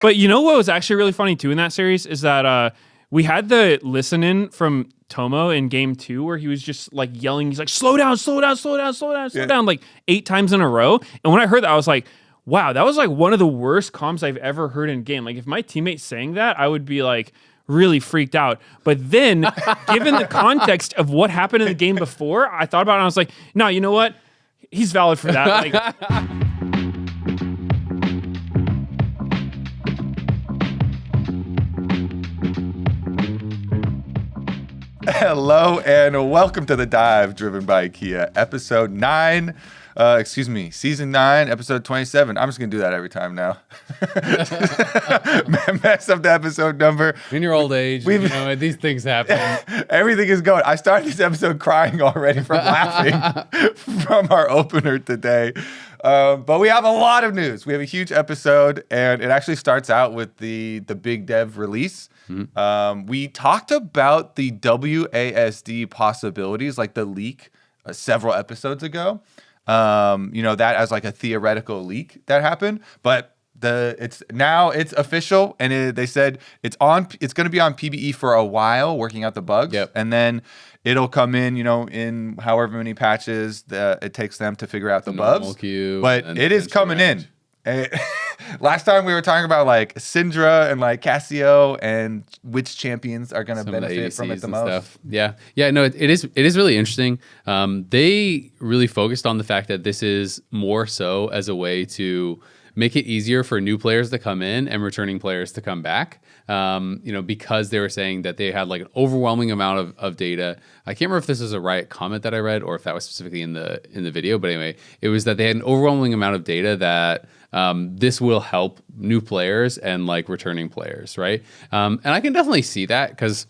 But you know what was actually really funny too in that series is that we had the listen in from Tomo in game 2 where he was just like yelling. He's like, slow down, slow down, slow down, slow down, slow down, like 8 times in a row. And when I heard that, I was like, wow, that was like one of the worst comms I've ever heard in game. Like if my teammate's saying that, I would be like really freaked out. But then given the context of what happened in the game before, I thought about it and I was like, no, you know what? He's valid for that. Like, Hello and welcome to The Dive, driven by IKEA, episode 9. Season 9, episode 27. I'm just going to do that every time now. Mess up the episode number. In your old age, these things happen. Everything is going. I started this episode crying already from laughing from our opener today. But we have a lot of news. We have a huge episode, and it actually starts out with the big dev release. Mm-hmm. We talked about the WASD possibilities, like the leak, several episodes ago. That as like a theoretical leak that happened, but it's official, and they said it's going to be on PBE for a while, working out the bugs, and then it'll come in, in however many patches it takes them to figure out the bugs. But it is coming in. Last time we were talking about like Syndra and like Cassio and which champions are going to benefit from it the most. Stuff. No, it is really interesting. They really focused on the fact that this is more so as a way to make it easier for new players to come in and returning players to come back. Because they were saying that they had like an overwhelming amount of data. I can't remember if this was a Riot comment that I read or if that was specifically in the video, but anyway, it was that they had an overwhelming amount of data that this will help new players and like returning players, right? And I can definitely see that because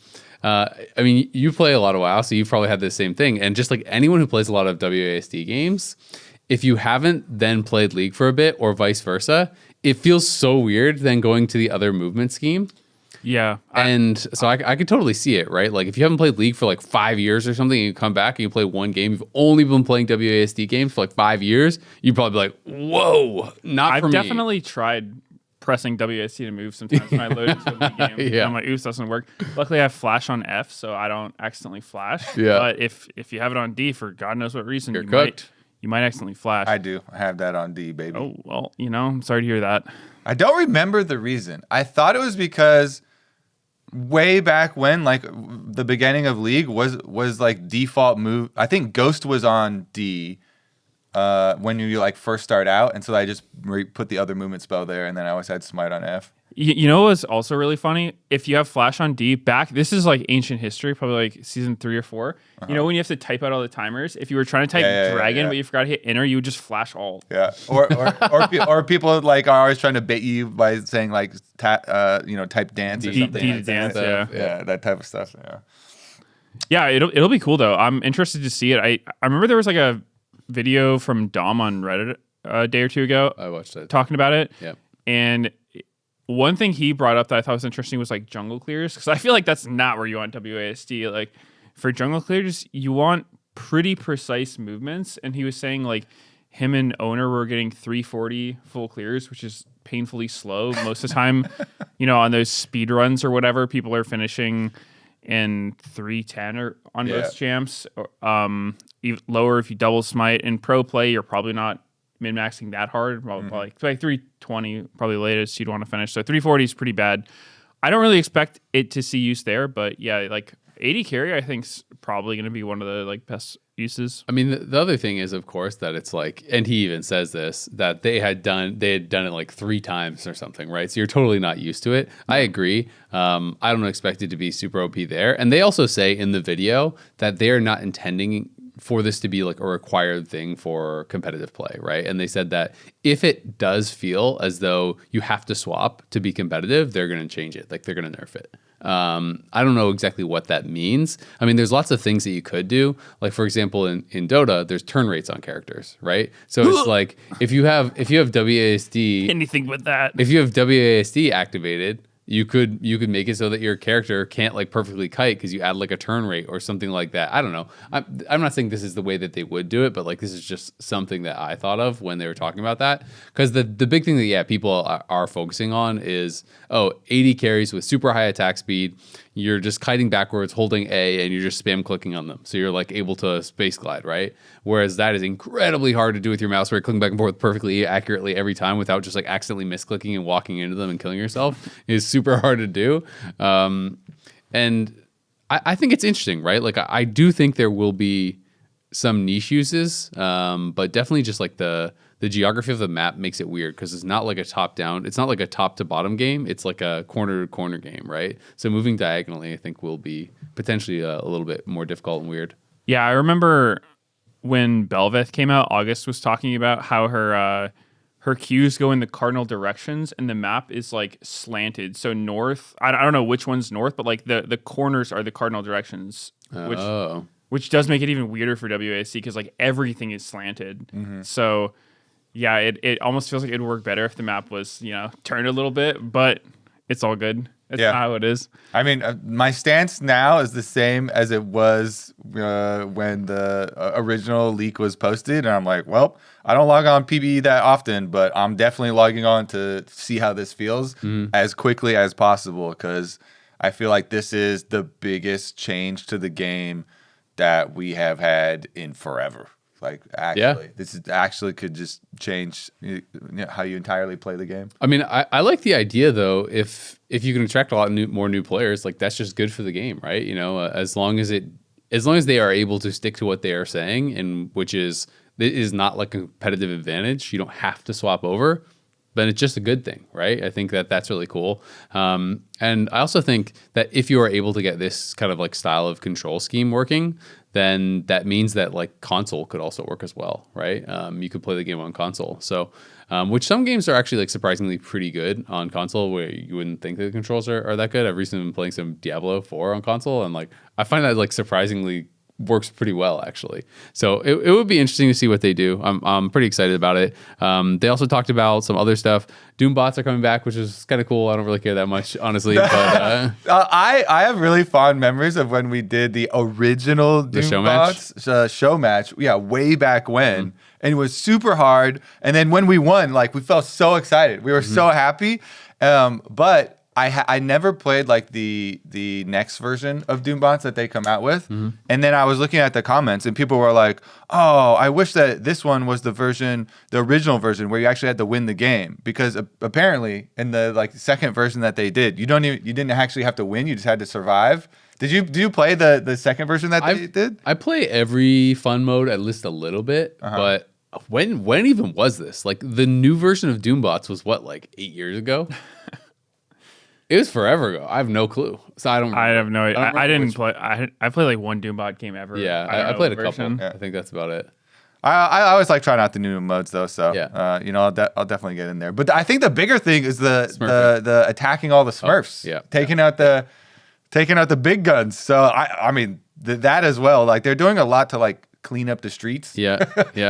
you play a lot of WoW, so you've probably had the same thing. And just like anyone who plays a lot of WASD games, if you haven't then played League for a bit or vice versa, it feels so weird then going to the other movement scheme. Yeah. So I could totally see it, right? Like if you haven't played League for like 5 years or something and you come back and you play one game, you've only been playing WASD games for like 5 years, you'd probably be like, whoa, not for me. I've definitely tried pressing WASD to move sometimes when I load into a League game. Yeah. I'm like, oops, doesn't work. Luckily I have flash on F, so I don't accidentally flash. Yeah. But if you have it on D for God knows what reason, you might accidentally flash. I do. I have that on D, baby. Oh, well, I'm sorry to hear that. I don't remember the reason. I thought it was because way back when, like the beginning of League was like default move. I think Ghost was on D when you like first start out, and so I just put the other movement spell there, and then I always had Smite on F. You know what's also really funny? If you have Flash on D, this is like ancient history, probably like season 3 or 4. You know when you have to type out all the timers? If you were trying to type Dragon, but you forgot to hit Enter, you would just flash Alt. Yeah, or people like are always trying to bait you by saying like type dance or something. D to dance, yeah, that type of stuff. Yeah, it'll be cool though. I'm interested to see it. I remember there was like a video from Dom on Reddit a day or two ago. I watched it talking about it. Yeah, and one thing he brought up that I thought was interesting was like jungle clears, because I feel like that's not where you want WASD. Like for jungle clears, you want pretty precise movements. And he was saying like him and Owner were getting 340 full clears, which is painfully slow most of the time. On those speed runs or whatever, people are finishing in 310 or on most champs. Even lower if you double smite. In pro play, you're probably not min-maxing that hard, probably like 320 probably latest you'd want to finish. So 340 is pretty bad. I don't really expect it to see use there, but yeah, like 80 carry I think is probably going to be one of the like best uses. I mean, the other thing is of course that it's like, and he even says this, that they had done it like 3 times or something, right? So you're totally not used to it. I agree. I don't expect it to be super OP there. And they also say in the video that they are not intending for this to be like a required thing for competitive play, right? And they said that if it does feel as though you have to swap to be competitive, they're going to change it. Like they're going to nerf it. I don't know exactly what that means. I mean, there's lots of things that you could do. Like for example, in Dota, there's turn rates on characters, right? So it's like if you have WASD, anything but that. If you have WASD activated, you could make it so that your character can't like perfectly kite because you add like a turn rate or something like that. I don't know. I'm not saying this is the way that they would do it, but like this is just something that I thought of when they were talking about that. Because the big thing that people are focusing on is 80 carries with super high attack speed. You're just kiting backwards, holding A, and you're just spam clicking on them. So you're like able to space glide, right? Whereas that is incredibly hard to do with your mouse, where you're clicking back and forth perfectly accurately every time without just like accidentally misclicking and walking into them and killing yourself. Is super hard to do. And I think it's interesting, right? Like I do think there will be some niche uses, but definitely just like the geography of the map makes it weird because it's not like a top down. It's not like a top to bottom game. It's like a corner to corner game, right? So moving diagonally, I think, will be potentially a little bit more difficult and weird. Yeah, I remember when Belveth came out, August was talking about how her cues go in the cardinal directions and the map is like slanted. So north, I don't know which one's north, but like the corners are the cardinal directions, which does make it even weirder for WASD because like everything is slanted. Mm-hmm. So yeah, it almost feels like it'd work better if the map was, turned a little bit, but it's all good. It's not how it is. I mean, my stance now is the same as it was when the original leak was posted. And I'm like, well, I don't log on PBE that often, but I'm definitely logging on to see how this feels as quickly as possible because I feel like this is the biggest change to the game that we have had in forever. Like, actually, this is actually could just change how you entirely play the game. I mean, I like the idea though. If you can attract a lot more new players, like that's just good for the game, right? As long as they are able to stick to what they are saying, and which is it is not like a competitive advantage. You don't have to swap over, but it's just a good thing, right? I think that's really cool. And I also think that if you are able to get this kind of like style of control scheme working, then that means that like console could also work as well, right? You could play the game on console. So, which some games are actually like surprisingly pretty good on console where you wouldn't think that the controls are that good. I've recently been playing some Diablo 4 on console and like, I find that like surprisingly works pretty well actually. So it would be interesting to see what they do. I'm pretty excited about it. They also talked about some other stuff. Doom bots are coming back, which is kind of cool. I don't really care that much, honestly. But I have really fond memories of when we did the original Doom bots show match. Yeah, way back when. And it was super hard. And then when we won, like we felt so excited. We were so happy. But I never played like the next version of Doombots that they come out with. And then I was looking at the comments and people were like, oh, I wish that this one was the original version where you actually had to win the game. Because apparently in the like second version that they did, you didn't actually have to win, you just had to survive. Did you play the second version that they did? I play every fun mode at least a little bit, but when even was this? Like the new version of Doombots was what, like 8 years ago? It was forever ago. I have no clue. So I have no idea. I didn't play. I played like one Doombot game ever. Yeah, I played a couple. Yeah. I think that's about it. I always like trying out the new modes though. So I'll definitely get in there. But I think the bigger thing is the attacking all the Smurfs. Taking out the big guns. So I mean that as well. Like they're doing a lot to like clean up the streets. Yeah.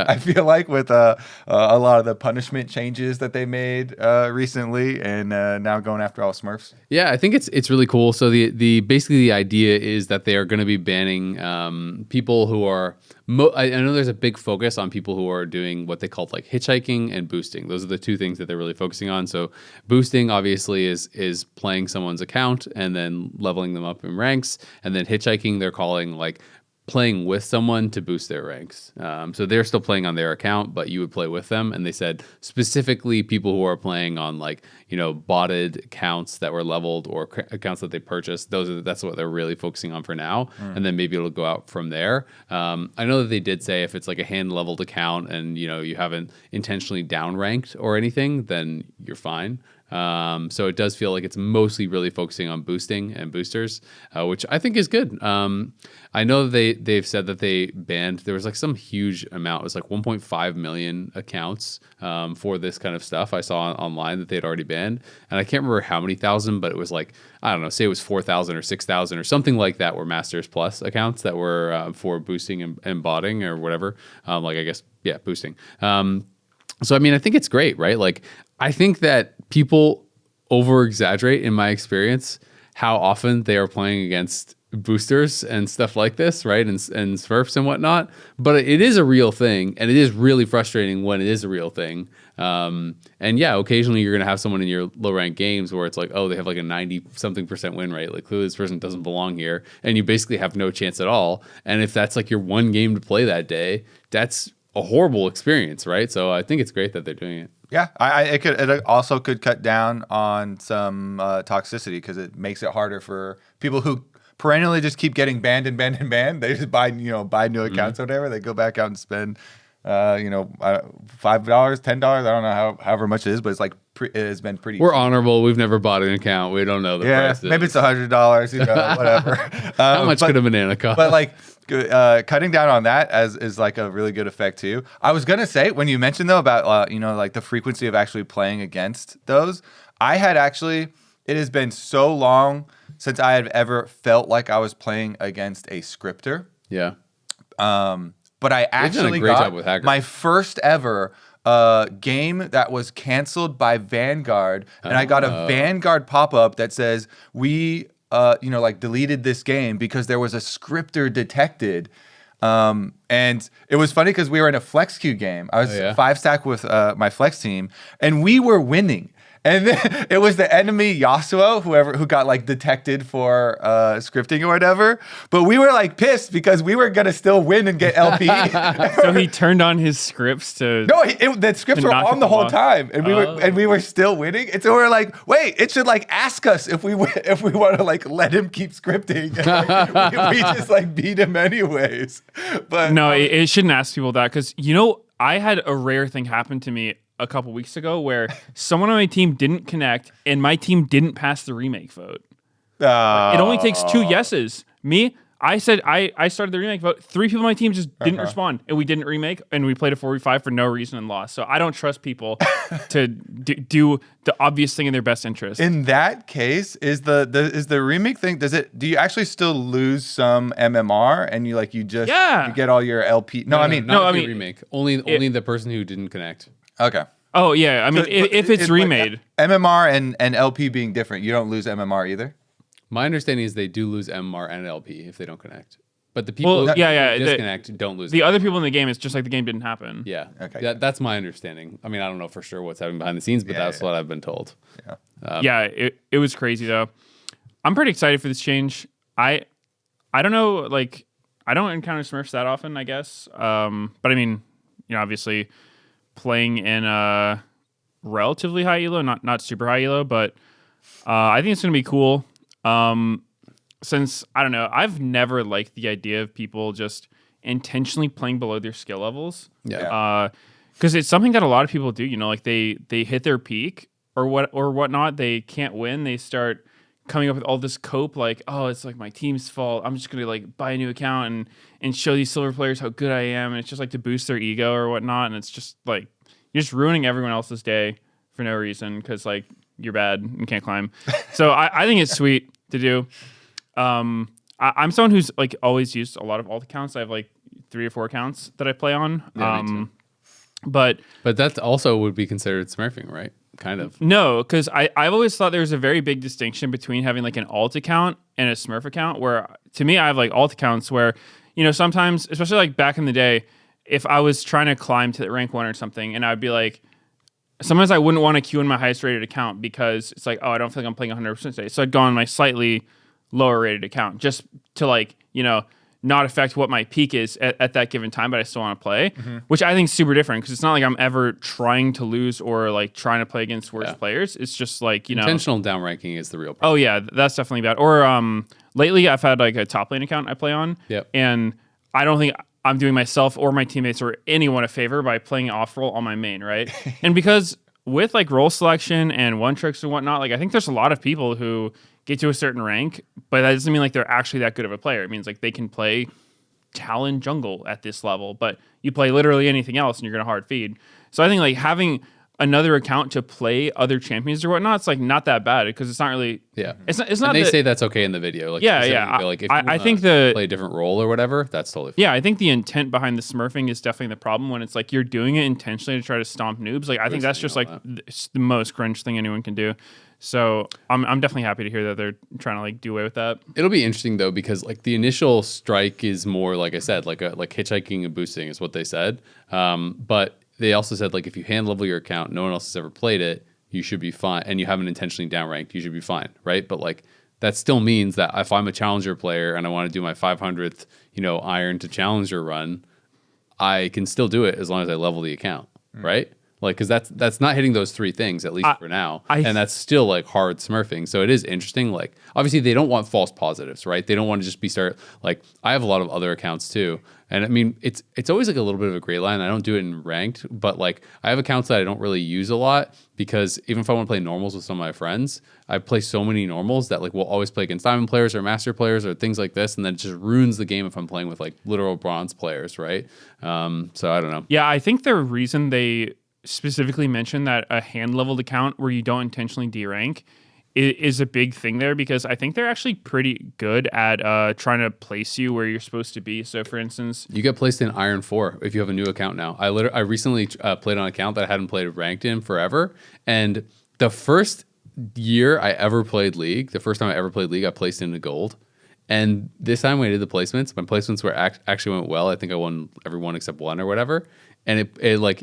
I feel like with a lot of the punishment changes that they made recently, and now going after all Smurfs. Yeah, I think it's really cool. So the basically the idea is that they are going to be banning people who are. I know there's a big focus on people who are doing what they call like hitchhiking and boosting. Those are the two things that they're really focusing on. So boosting obviously is playing someone's account and then leveling them up in ranks, and then hitchhiking they're calling like playing with someone to boost their ranks. So they're still playing on their account, but you would play with them. And they said specifically people who are playing on like, botted accounts that were leveled or accounts that they purchased. That's what they're really focusing on for now. And then maybe it'll go out from there. I know that they did say if it's like a hand leveled account and, you haven't intentionally down ranked or anything, then you're fine. So it does feel like it's mostly really focusing on boosting and boosters, which I think is good. I know they've said that they banned, there was like some huge amount, it was like 1.5 million accounts for this kind of stuff I saw online that they'd already banned. And I can't remember how many thousand, but it was like, I don't know, say it was 4,000 or 6,000 or something like that were Masters Plus accounts that were for boosting and botting or whatever. Boosting. So, I mean, I think it's great, right? Like, I think that people over exaggerate in my experience how often they are playing against boosters and stuff like this, right? And Smurfs and whatnot. But it is a real thing, and it is really frustrating when it is a real thing. And yeah, occasionally you're going to have someone in your low ranked games where it's like, oh, they have like a 90-something% win rate. Like, clearly this person doesn't belong here. And you basically have no chance at all. And if that's like your one game to play that day, that's a horrible experience, right? So I think it's great that they're doing it. Yeah, it also could cut down on some toxicity because it makes it harder for people who perennially just keep getting banned and banned and banned. They just buy new accounts or whatever. They go back out and spend $5, $10. I don't know however much it is, but it's like it has been pretty. We're honorable. We've never bought an account. We don't know the price. Maybe it's $100. Whatever. How much could a banana cost? But like cutting down on that is like a really good effect too. I was gonna say when you mentioned though about like the frequency of actually playing against those, it has been so long since I have ever felt like I was playing against a scripter. Yeah. But I actually got my first ever game that was canceled by Vanguard, and I got a Vanguard pop-up that says we deleted this game because there was a scripter detected. And it was funny because we were in a flex queue game. I was 5-stack with my flex team, and we were winning. And then it was the enemy Yasuo, who got like detected for scripting or whatever. But we were like pissed because we were gonna still win and get LP. So he turned on his scripts to the scripts were on the whole time, and we were still winning. And so we were like, wait, it should like ask us if we want to like let him keep scripting. And, like, we just like beat him anyways. But no, it shouldn't ask people that because I had a rare thing happen to me a couple weeks ago where someone on my team didn't connect and my team didn't pass the remake vote. It only takes 2 yeses. Me, I said I started the remake vote. 3 people on my team just didn't respond, and we didn't remake, and we played a 4v5 for no reason and lost. So I don't trust people to do the obvious thing in their best interest. In that case, is the remake thing? Do you actually still lose some MMR and you get all your LP? No, I mean remake. Only the person who didn't connect. Okay. Oh yeah, I mean if it's remade, like, MMR and LP being different, you don't lose MMR either. My understanding is they do lose MMR and LP if they don't connect. But the people who disconnect don't lose. The other people in the game, it's just like the game didn't happen. Yeah. Okay. That's my understanding. I mean, I don't know for sure what's happening behind the scenes, but that's what I've been told. Yeah. It was crazy though. I'm pretty excited for this change. I don't know, like I don't encounter Smurfs that often, I guess. But I mean, obviously playing in a relatively high elo, not super high elo, but I think it's gonna be cool. Since I don't know, I've never liked the idea of people just intentionally playing below their skill levels. Yeah. Because it's something that a lot of people do. Like they hit their peak or whatnot. They can't win. They start coming up with all this cope like, oh, it's like my team's fault. I'm just gonna like buy a new account and show these silver players how good I am. And it's just like to boost their ego or whatnot. And it's just like you're just ruining everyone else's day for no reason because like you're bad and can't climb. So I think it's sweet to do. I'm someone who's like always used a lot of alt accounts. I have like 3 or 4 accounts that I play on. Yeah, but that also would be considered smurfing, right? Kind of. No, because I've always thought there's a very big distinction between having like an alt account and a smurf account, where to me I have like alt accounts where, sometimes, especially like back in the day, if I was trying to climb to rank 1 or something and I'd be like, sometimes I wouldn't want to queue in my highest rated account because it's like, oh, I don't feel like I'm playing 100% today. So I'd go on my slightly lower rated account just to like, not affect what my peak is at that given time, but I still want to play, which I think is super different because it's not like I'm ever trying to lose or like trying to play against worse players. It's just like, intentional down ranking is the real problem. Oh yeah, that's definitely bad. Or lately I've had like a top lane account I play on. Yep. And I don't think I'm doing myself or my teammates or anyone a favor by playing off role on my main, right? And because with like role selection and one tricks and whatnot, like I think there's a lot of people who get to a certain rank, but that doesn't mean like they're actually that good of a player. It means like they can play Talon jungle at this level, but you play literally anything else and you're going to hard feed. So I think like having another account to play other champions or whatnot, it's like not that bad because it's not really. Yeah, it's not. And they say that's okay in the video. Like like if I think play a different role or whatever, that's totally fine. Yeah, I think the intent behind the smurfing is definitely the problem when it's like you're doing it intentionally to try to stomp noobs. Like I think that's just like the most cringe thing anyone can do. So I'm definitely happy to hear that they're trying to like do away with that. It'll be interesting though, because like the initial strike is more, like I said, like hitchhiking and boosting is what they said. But they also said, like, if you hand level your account, no one else has ever played it, you should be fine. And you haven't intentionally downranked, you should be fine, right? But like that still means that if I'm a challenger player and I want to do my 500th, iron to challenger run, I can still do it as long as I level the account, right? Like, because that's not hitting those three things, at least for now. And that's still like hard smurfing. So it is interesting. Like, obviously they don't want false positives, right? They don't want to just like, I have a lot of other accounts too. And I mean, it's always like a little bit of a gray line. I don't do it in ranked, but like I have accounts that I don't really use a lot, because even if I want to play normals with some of my friends, I play so many normals that like we'll always play against diamond players or master players or things like this. And then it just ruins the game if I'm playing with like literal bronze players, right? So I don't know. Yeah, I think the reason they specifically mentioned that a hand leveled account where you don't intentionally derank is a big thing there, because I think they're actually pretty good at trying to place you where you're supposed to be. So for instance, you get placed in Iron 4 if you have a new account now. I recently played on an account that I hadn't played ranked in forever, and the first year I ever played League, the first time I ever played League, I placed into gold. And this time when I did the placements, my placements were actually went well. I think I won every one except one or whatever. And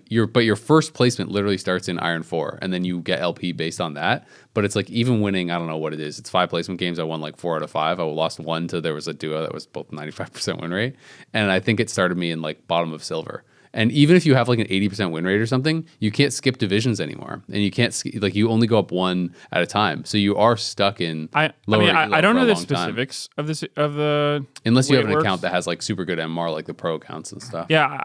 your first placement literally starts in Iron 4, and then you get LP based on that. But it's like even winning, I don't know what it is. It's 5 placement games. I won like 4 out of 5. I lost 1 to there was a duo that was both 95% win rate. And I think it started me in like bottom of silver. And even if you have like an 80% win rate or something, you can't skip divisions anymore, and you can't you only go up one at a time. So you are stuck in. I don't know the specifics of the unless you have an account that has like super good MR, like the pro accounts and stuff. Yeah,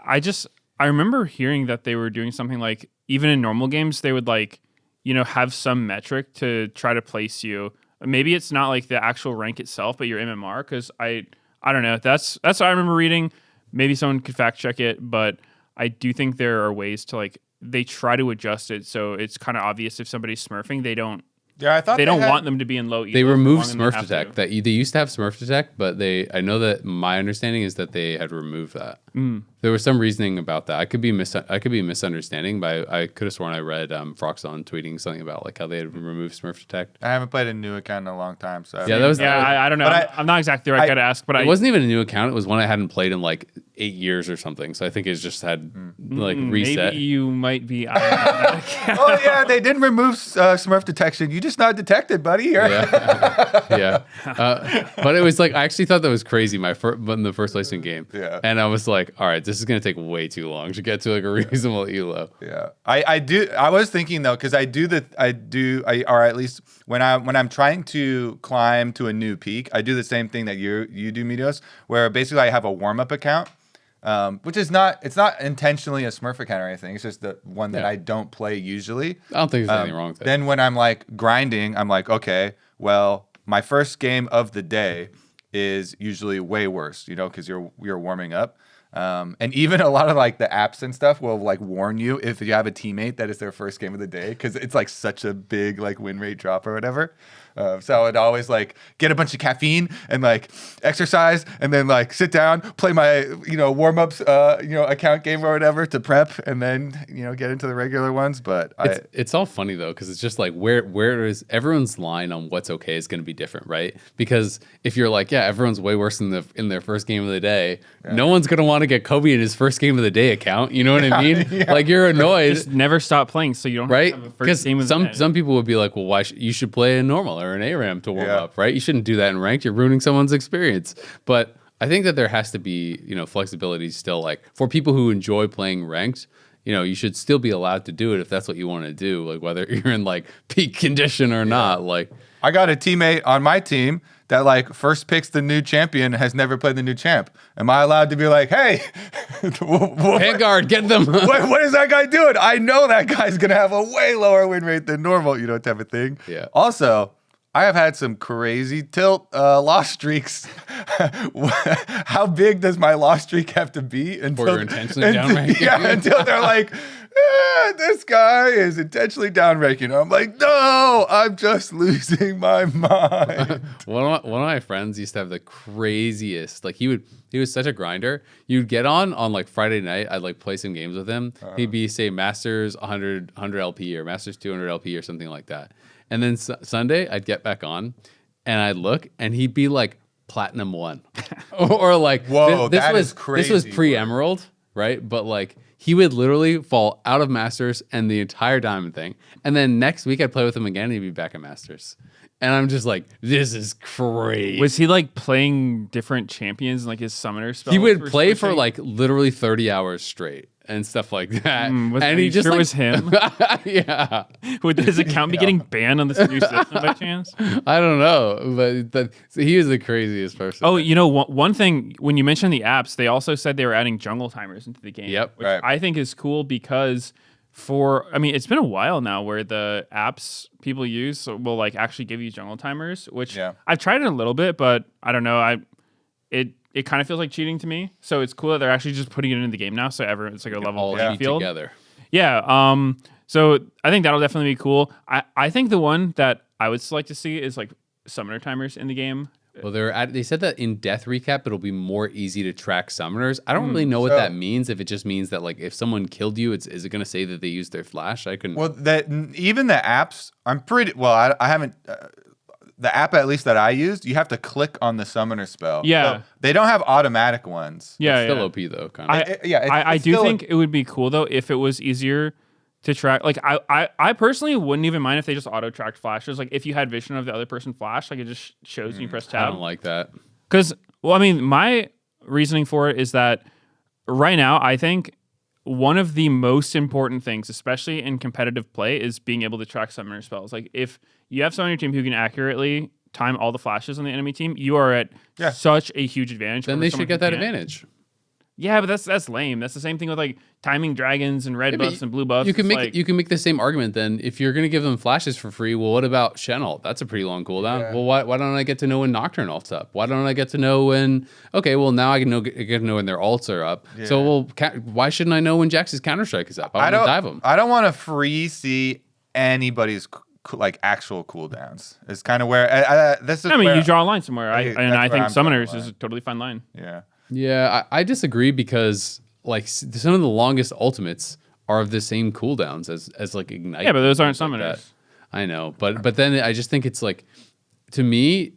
I remember hearing that they were doing something like even in normal games they would like have some metric to try to place you. Maybe it's not like the actual rank itself, but your MMR. Because I don't know. That's what I remember reading. Maybe someone could fact check it, but I do think there are ways to like they try to adjust it so it's kind of obvious if somebody's smurfing. They don't. Yeah, I thought they don't want them to be in low. They removed Smurf Detect. They used to have Smurf Detect, but I know that my understanding is that they had removed that. There was some reasoning about that. I could be misunderstanding, but I could have sworn I read Froxon tweeting something about like how they had removed Smurf Detect. I haven't played a new account in a long time, so I don't know. I'm not exactly the right guy to ask, but it wasn't even a new account. It was one I hadn't played in like 8 years or something. So I think it's just had like reset. Maybe you might be. Oh yeah, they didn't remove Smurf detection. You just not detected, buddy. Yeah. But it was like I actually thought that was crazy. In the first placement game. Yeah. And I was like, all right, this is gonna take way too long to get to like a reasonable elo. Yeah. I was thinking though, because or at least when I'm trying to climb to a new peak, I do the same thing that you do, Meteos, where basically I have a warm up account. Which is it's not intentionally a Smurf account or anything. It's just the one that I don't play usually. I don't think there's anything wrong with it. Then when I'm like grinding, I'm like, okay, well, my first game of the day is usually way worse, because you're warming up. And even a lot of like the apps and stuff will like warn you if you have a teammate that is their first game of the day, because it's like such a big like win rate drop or whatever. So I would always like get a bunch of caffeine and like exercise and then like sit down, play my warm ups account game or whatever to prep, and then get into the regular ones. But it's all funny though, because it's just like where is everyone's line on what's okay is going to be different, right? Because if you're like, yeah, everyone's way worse in their first game of the day, no one's gonna want to get Kobe in his first game of the day account. You know what I mean? Yeah. Like you're annoyed. Just never stop playing, so you don't right? have a first game of the day. Some people would be like, well, why you should play a normal or an ARAM to warm up, right? You shouldn't do that in ranked. You're ruining someone's experience. But I think that there has to be, flexibility still. Like for people who enjoy playing ranked, you should still be allowed to do it if that's what you want to do. Like whether you're in like peak condition or not. Like I got a teammate on my team that like first picks the new champion, has never played the new champ. Am I allowed to be like, hey, Vanguard, get them? what is that guy doing? I know that guy's gonna have a way lower win rate than normal, type of thing. Yeah. Also, I have had some crazy tilt loss streaks. How big does my loss streak have to be until you're intentionally downranking? Yeah, until they're like, this guy is intentionally downranking. I'm like, no, I'm just losing my mind. One of my friends used to have the craziest. Like he was such a grinder. You'd get on like Friday night. I'd like play some games with him. He'd be say Masters 100 LP or Masters 200 LP or something like that. And then Sunday, I'd get back on, and I'd look, and he'd be like Platinum 1. or like, whoa, this that was, is crazy. This was pre-Emerald, right? But like, he would literally fall out of Masters and the entire Diamond thing. And then next week, I'd play with him again, and he'd be back at Masters. And I'm just like, this is crazy. Was he like playing different champions and like his summoner spells? He would play for like literally 30 hours straight and stuff like that. And he just was him. Yeah. Would his account be getting banned on this new system by chance? I don't know, but so he is the craziest person. Oh, you know, one thing, when you mentioned the apps, they also said they were adding jungle timers into the game. Yep. Which I think is cool because it's been a while now where the apps people use will like actually give you jungle timers, which I've tried it a little bit, but I don't know. It kind of feels like cheating to me. So it's cool that they're actually just putting it into the game now. So it's like a level playing field together. Yeah. So I think that'll definitely be cool. I think the one that I would still like to see is like summoner timers in the game. Well, they said that in Death Recap, it'll be more easy to track summoners. I don't really know what that means. If it just means that like if someone killed you, is it going to say that they used their flash? Well, even the apps, I haven't. The app at least that I used, you have to click on the summoner spell. Yeah. So they don't have automatic ones. Yeah. It's still OP though, kind of. I do think it would be cool though if it was easier to track. Like I personally wouldn't even mind if they just auto tracked flashes. Like if you had vision of the other person flash, like it just shows when you press tab. I don't like that. Because my reasoning for it is that right now I think one of the most important things, especially in competitive play, is being able to track summoner spells. Like if you have someone on your team who can accurately time all the flashes on the enemy team, you are at such a huge advantage. Then they should get that advantage. Yeah, but that's lame. That's the same thing with like timing dragons and red buffs and blue buffs. You can make the same argument then. If you're going to give them flashes for free, well, what about Shen ult? That's a pretty long cooldown. Yeah. Well, why don't I get to know when Nocturne ult's up? Why don't I get to know when? Okay, well now I get to know when their ults are up. Yeah. So why shouldn't I know when Jax's Counter-Strike is up? I want to dive them. I don't want to free see anybody's like actual cooldowns. It's kind of where you draw a line somewhere. I think summoners is a totally fine line. Yeah. Yeah, I disagree because like some of the longest ultimates are of the same cooldowns as like Ignite. Yeah, but those aren't summoners. Like I know, but then I just think it's like, to me,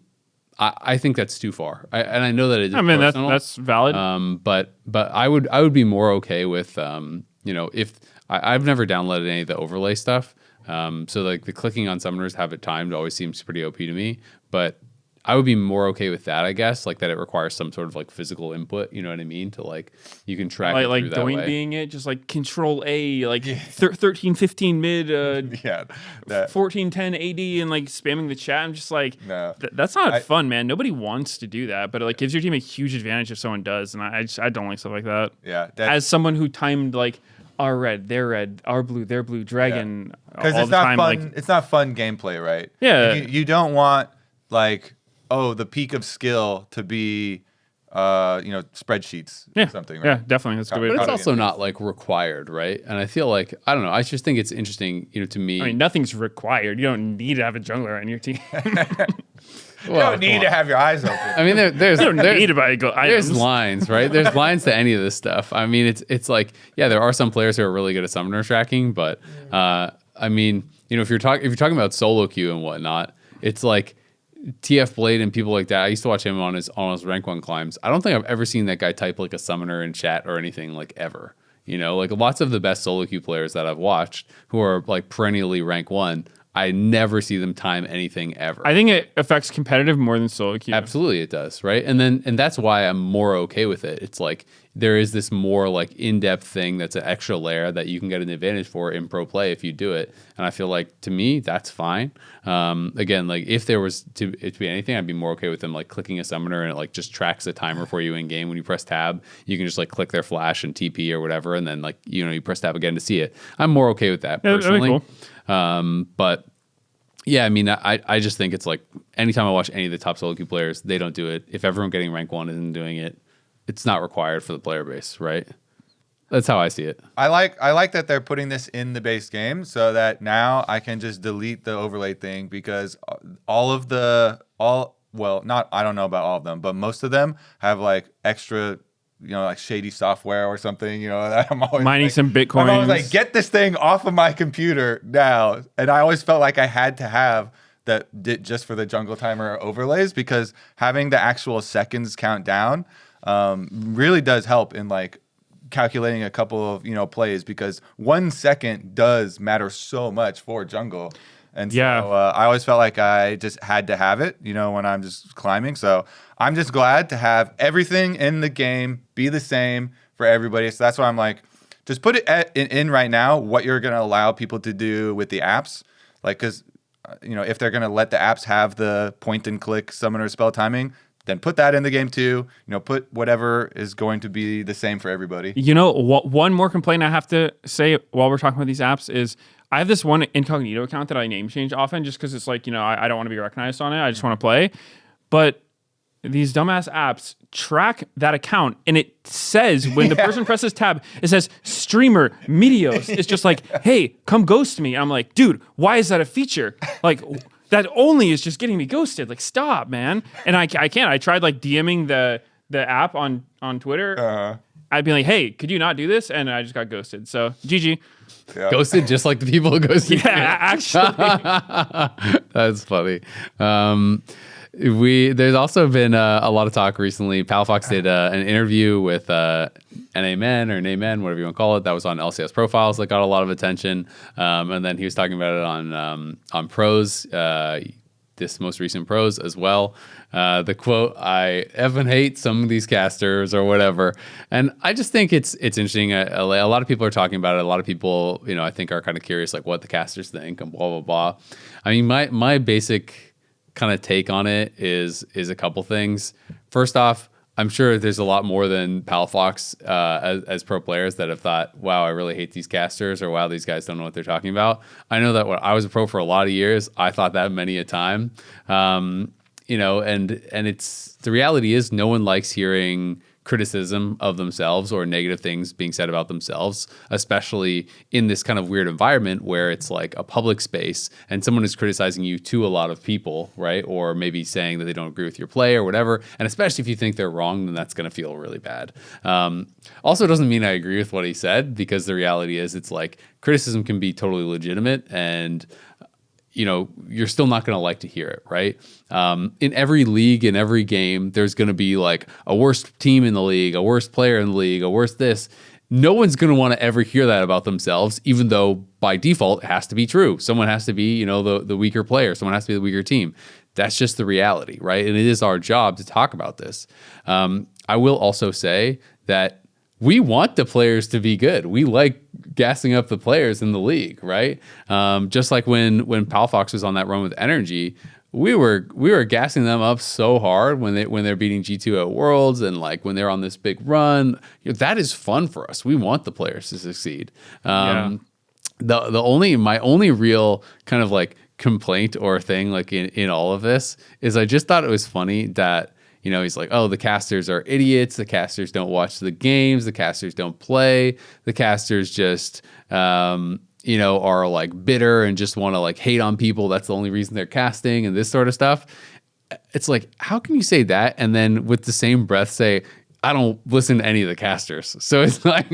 I think that's too far. And I know that it is. I mean, that's valid. But I would be more okay with if I've never downloaded any of the overlay stuff. So like the clicking on summoners have it timed always seems pretty OP to me, but I would be more okay with that, I guess, like that it requires some sort of like physical input, you know what I mean? To like, you can track it through that way. Like being it, just like Control A, like 13, 15 mid, 14, 10 AD, and like spamming the chat. I'm just like, that's not fun, man. Nobody wants to do that, but it like gives your team a huge advantage if someone does, and I don't like stuff like that. Yeah. As someone who timed like our red, their red, our blue, their blue, dragon, because it's not fun. Like, it's not fun gameplay, right? Yeah. You don't want like, the peak of skill to be, spreadsheets or something, right? Yeah, definitely. That's a good way to put it. But it's also not like required, right? And I feel like, I don't know, I just think it's interesting, to me. I mean, nothing's required. You don't need to have a jungler on your team. You don't need to have your eyes open. I mean, there's need to buy items. There's lines, right? There's lines to any of this stuff. I mean, it's like, there are some players who are really good at summoner tracking, but I mean, if you're talking about solo queue and whatnot, it's like TF Blade and people like that. I used to watch him on his rank 1 climbs. I don't think I've ever seen that guy type like a summoner in chat or anything, like ever. Like lots of the best solo queue players that I've watched who are like perennially rank 1, I never see them time anything ever. I think it affects competitive more than solo queue. Absolutely it does, right? And that's why I'm more okay with it. It's like there is this more like in-depth thing that's an extra layer that you can get an advantage for in pro play if you do it. And I feel like, to me, that's fine. Again, like if there was to be anything, I'd be more okay with them like clicking a summoner and it like just tracks the timer for you in game. When you press tab, you can just like click their flash and TP or whatever, and then like you press tab again to see it. I'm more okay with that personally. That'd be cool. But yeah, I mean, I just think it's like anytime I watch any of the top solo queue players, they don't do it. If everyone getting rank 1 isn't doing it, it's not required for the player base, right? That's how I see it. I like that they're putting this in the base game so that now I can just delete the overlay thing, because I don't know about all of them, but most of them have like extra like shady software or something. I'm always mining some Bitcoins. I'm always like, get this thing off of my computer now. And I always felt like I had to have that just for the jungle timer overlays, because having the actual seconds count down really does help in like calculating a couple of plays, because 1 second does matter so much for jungle. And so I always felt like I just had to have it, when I'm just climbing. So I'm just glad to have everything in the game be the same for everybody. So that's why I'm like, just put it in right now what you're going to allow people to do with the apps. Like, because, if they're going to let the apps have the point and click summon or spell timing, then put that in the game too. Put whatever is going to be the same for everybody. One more complaint I have to say while we're talking about these apps is I have this one incognito account that I name change often just because it's like, I don't want to be recognized on it. I just want to play. But these dumbass apps track that account, and it says when the person presses tab, it says streamer Meteos. It's just like, hey, come ghost me. I'm like, dude, why is that a feature? Like, that only is just getting me ghosted. Like, stop, man. And I can't. I tried like DMing the app on Twitter. I'd be like, hey, could you not do this? And I just got ghosted. So GG. Yeah. Ghosted just like the people who ghosted. Yeah, actually. That's funny. There's also been a lot of talk recently. Palafox did an interview with NA-Men or NA-Men, whatever you want to call it. That was on LCS Profiles that got a lot of attention. And then he was talking about it on Pros, this most recent Pros as well. The quote, I effing hate some of these casters or whatever. And I just think it's interesting. A lot of people are talking about it. A lot of people, I think are kind of curious, like what the casters think and blah, blah, blah. I mean, my basic kind of take on it is a couple things. First off, I'm sure there's a lot more than Palafox as pro players that have thought, wow, I really hate these casters, or wow, these guys don't know what they're talking about. I know that when I was a pro for a lot of years, I thought that many a time. And it's the reality is no one likes hearing criticism of themselves or negative things being said about themselves, especially in this kind of weird environment where it's like a public space and someone is criticizing you to a lot of people, right? Or maybe saying that they don't agree with your play or whatever. And especially if you think they're wrong, then that's going to feel really bad. Also doesn't mean I agree with what he said, because the reality is it's like criticism can be totally legitimate, and you're still not going to like to hear it, right? In every league, in every game, there's going to be like a worst team in the league, a worst player in the league, a worst this. No one's going to want to ever hear that about themselves, even though by default it has to be true. Someone has to be, the weaker player. Someone has to be the weaker team. That's just the reality, right? And it is our job to talk about this. I will also say that we want the players to be good. We like gassing up the players in the league, right? Just like when Palafox was on that run with Energy, we were gassing them up so hard when they're beating G2 at Worlds, and like when they're on this big run. That is fun for us. We want the players to succeed. My only real kind of like complaint or thing like in all of this is I just thought it was funny that he's like, oh, the casters are idiots. The casters don't watch the games. The casters don't play. The casters just, are like bitter and just want to like hate on people. That's the only reason they're casting and this sort of stuff. It's like, how can you say that? And then with the same breath say, I don't listen to any of the casters. So it's like,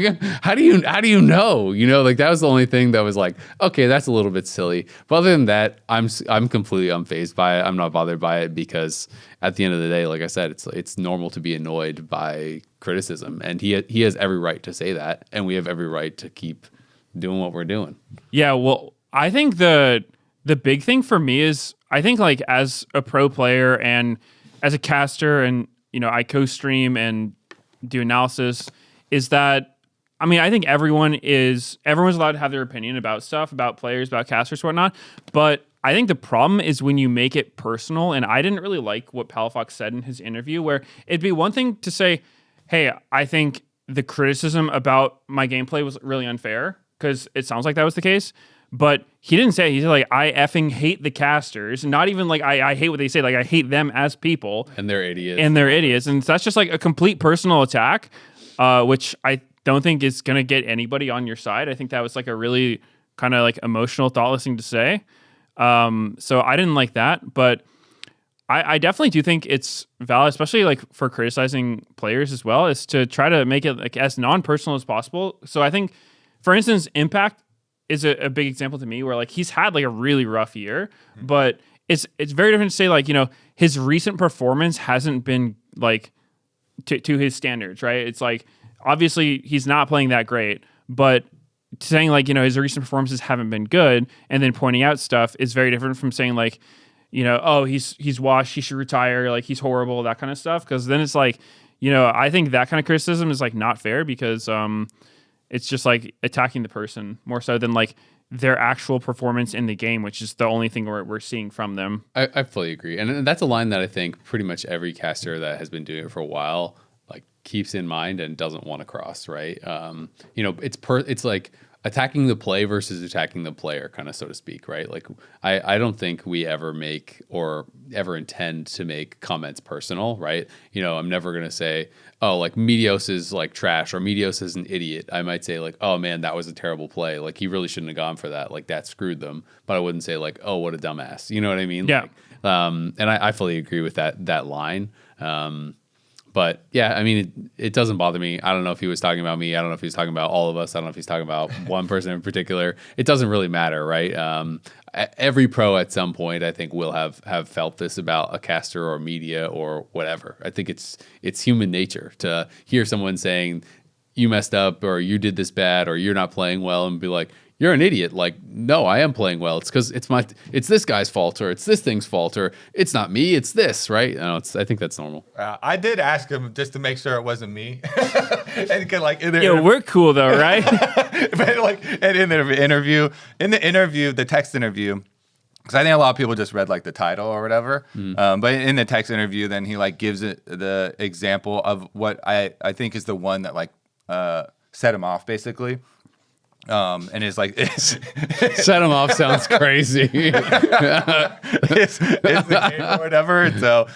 how do you know? Like that was the only thing that was like, okay, that's a little bit silly. But other than that, I'm completely unfazed by it. I'm not bothered by it, because at the end of the day, like I said, it's normal to be annoyed by criticism, and he has every right to say that, and we have every right to keep doing what we're doing. Yeah, well, I think the big thing for me is, I think like as a pro player and as a caster, and I co-stream and do analysis, is that, I mean, I think everyone's allowed to have their opinion about stuff, about players, about casters, whatnot. But I think the problem is when you make it personal. And I didn't really like what Palafox said in his interview, where it'd be one thing to say, hey, I think the criticism about my gameplay was really unfair, because it sounds like that was the case. But he didn't say it. He said, like, I effing hate the casters. Not even like I hate what they say. Like, I hate them as people. And they're idiots. And that's just like a complete personal attack, which I don't think is going to get anybody on your side. I think that was like a really kind of like emotional, thoughtless thing to say. So I didn't like that. But I definitely do think it's valid, especially like for criticizing players as well, is to try to make it like as non-personal as possible. So I think, for instance, Impact is a big example to me where like he's had like a really rough year, but it's very different to say like, his recent performance hasn't been like to his standards, right? It's like, obviously he's not playing that great, but saying like, his recent performances haven't been good and then pointing out stuff is very different from saying like, oh, he's washed, he should retire, like he's horrible, that kind of stuff. Because then it's like, I think that kind of criticism is like not fair because it's just like attacking the person more so than like their actual performance in the game, which is the only thing we're seeing from them. I fully agree. And that's a line that I think pretty much every caster that has been doing it for a while like keeps in mind and doesn't want to cross, right? It's like attacking the play versus attacking the player, kind of, so to speak, right? Like, I don't think we ever make or ever intend to make comments personal, right? I'm never going to say, oh, like Meteos is like trash or Meteos is an idiot. I might say like, oh man, that was a terrible play. Like he really shouldn't have gone for that. Like that screwed them. But I wouldn't say like, oh, what a dumbass. You know what I mean? Yeah. Like, and I fully agree with that line. But yeah, I mean, it doesn't bother me. I don't know if he was talking about me. I don't know if he was talking about all of us. I don't know if he's talking about one person in particular. It doesn't really matter, right? Every pro at some point, I think, will have felt this about a caster or media or whatever. I think it's human nature to hear someone saying you messed up or you did this bad or you're not playing well and be like, you're an idiot. Like, no, I am playing well. It's because it's this guy's fault or it's this thing's fault or it's not me, it's this, right? I think that's normal. I did ask him just to make sure it wasn't me. And we're cool though, right? But like in the interview, the text interview, because I think a lot of people just read like the title or whatever. But in the text interview, then he like gives it the example of what I think is the one that like set him off basically. And it's like set him off sounds crazy. it's the game or whatever. So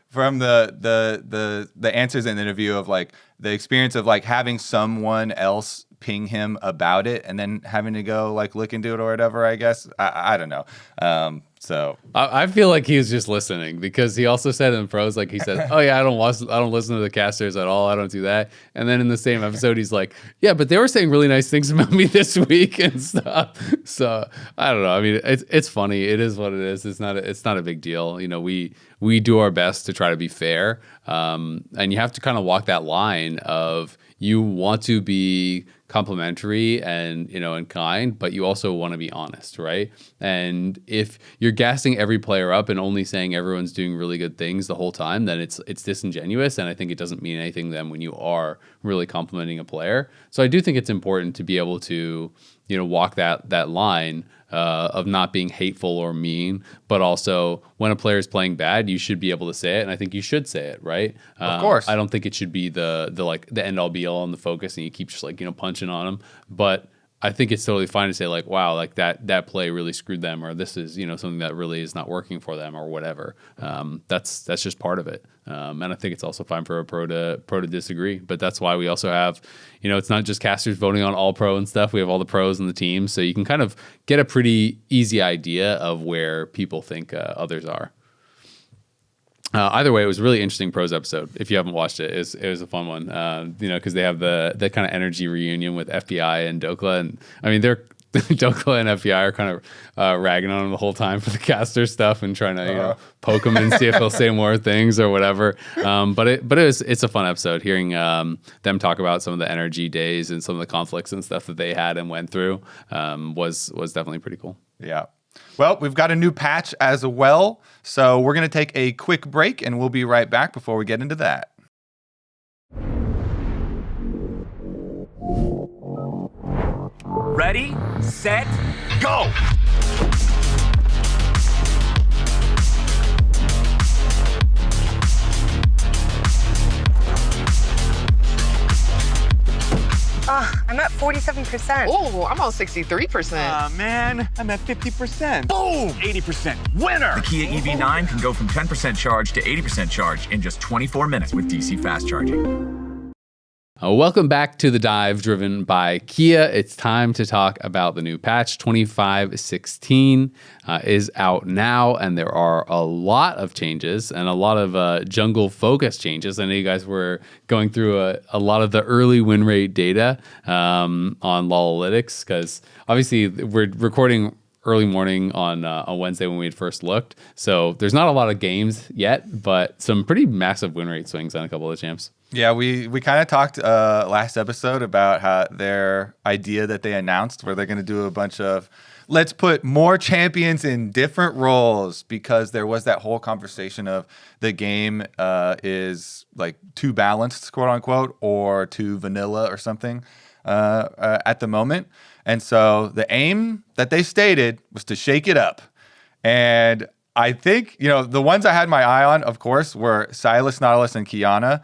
from the answers in the interview of like the experience of like having someone else ping him about it and then having to go like look into it or whatever, I guess. I don't know. So I feel like he was just listening because he also said in pros, like he said, oh yeah, I don't listen to the casters at all. I don't do that. And then in the same episode, he's like, yeah, but they were saying really nice things about me this week and stuff. So I don't know. I mean, it's funny. It is what it is. It's not a big deal. We do our best to try to be fair. And you have to kind of walk that line of you want to be complimentary and kind, but you also want to be honest, right? And if you're gassing every player up and only saying everyone's doing really good things the whole time, then it's disingenuous, and I think it doesn't mean anything then when you are really complimenting a player. So I do think it's important to be able to walk that line of not being hateful or mean, but also when a player is playing bad, you should be able to say it, and I think you should say it, right? Of course. I don't think it should be the end all be all and the focus, and you keep just like punching on them. But I think it's totally fine to say like, wow, like that play really screwed them, or this is something that really is not working for them, or whatever. That's just part of it, and I think it's also fine for a pro to disagree. But that's why we also have, it's not just casters voting on all pro and stuff. We have all the pros in the team, so you can kind of get a pretty easy idea of where people think others are. Either way, it was a really interesting pros episode. If you haven't watched it, it was a fun one. Because they have the kind of energy reunion with FBI and Dokla, and I mean Dokla and FBI are kind of ragging on him the whole time for the caster stuff and trying to poke him and see if he'll say more things or whatever. But it's a fun episode hearing them talk about some of the energy days and some of the conflicts and stuff that they had and went through. Was definitely pretty cool. Yeah. Well, we've got a new patch as well, so we're going to take a quick break, and we'll be right back before we get into that. Ready, set, go! I'm at 47%. Oh, I'm on 63%. Man, I'm at 50%. Boom! 80%. Winner! The Kia EV9 can go from 10% charge to 80% charge in just 24 minutes with DC fast charging. Welcome back to The Dive, driven by Kia. It's time to talk about the new patch. 25.16 is out now, and there are a lot of changes and a lot of jungle focus changes. I know you guys were going through a lot of the early win rate data on Lolalytics, because obviously we're recording early morning on Wednesday when we had first looked. So there's not a lot of games yet, but some pretty massive win rate swings on a couple of champs. Yeah, we kind of talked last episode about how their idea that they announced where they're going to do a bunch of let's put more champions in different roles, because there was that whole conversation of the game is like too balanced, quote unquote, or too vanilla or something at the moment. And so the aim that they stated was to shake it up. And I think, the ones I had my eye on, of course, were Sylas, Nautilus, and Qiyana.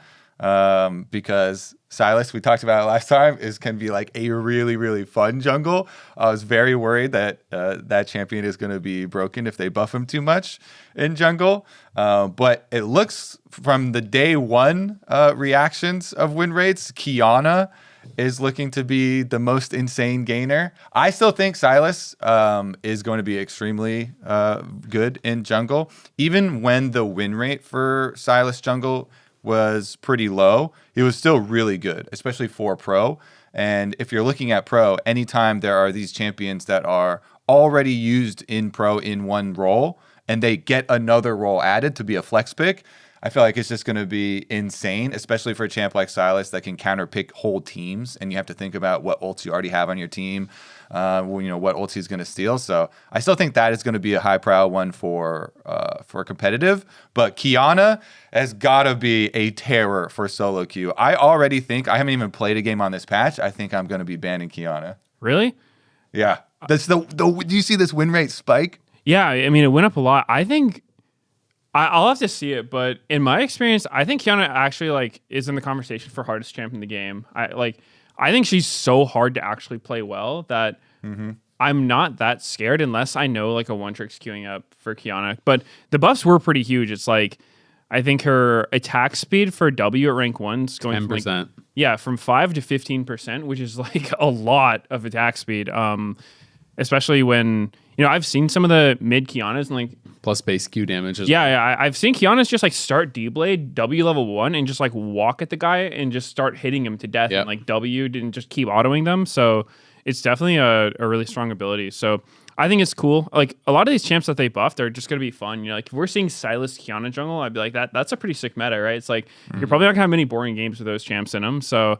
Because Sylas, we talked about it last time, can be like a really, really fun jungle. I was very worried that that champion is going to be broken if they buff him too much in jungle. But it looks from the day one reactions of win rates, Qiyana is looking to be the most insane gainer. I still think Sylas is going to be extremely good in jungle. Even when the win rate for Sylas jungle was pretty low, it was still really good, especially for pro. And if you're looking at pro, anytime there are these champions that are already used in pro in one role and they get another role added to be a flex pick, I feel like it's just going to be insane, especially for a champ like Sylas that can counter pick whole teams, and you have to think about what ults you already have on your team, what ults he's going to steal. So I still think that is going to be a high prow one for competitive. But Qiyana has got to be a terror for solo queue. I already think, I haven't even played a game on this patch, I think I'm going to be banning Qiyana. Really? Yeah. That's do you see this win rate spike? Yeah, I mean, it went up a lot. I think I'll have to see it, but in my experience, I think Qiyana actually is in the conversation for hardest champ in the game. I think she's so hard to actually play well that I'm not that scared unless I know a one trick's queuing up for Qiyana. But the buffs were pretty huge. It's I think her attack speed for W at rank 1 is going 10%. from 5 to 15%, which is a lot of attack speed. Especially when I've seen some of the mid Qiyana's and plus base Q damage. I've seen Qiyana's just start D-Blade W level 1 and just walk at the guy and just start hitting him to death. Yep. And W didn't just keep autoing them. So it's definitely a really strong ability. So I think it's cool. A lot of these champs that they buffed are just going to be fun. If we're seeing Sylas Qiyana jungle, I'd be like, that's a pretty sick meta, right? It's you're probably not going to have many boring games with those champs in them. So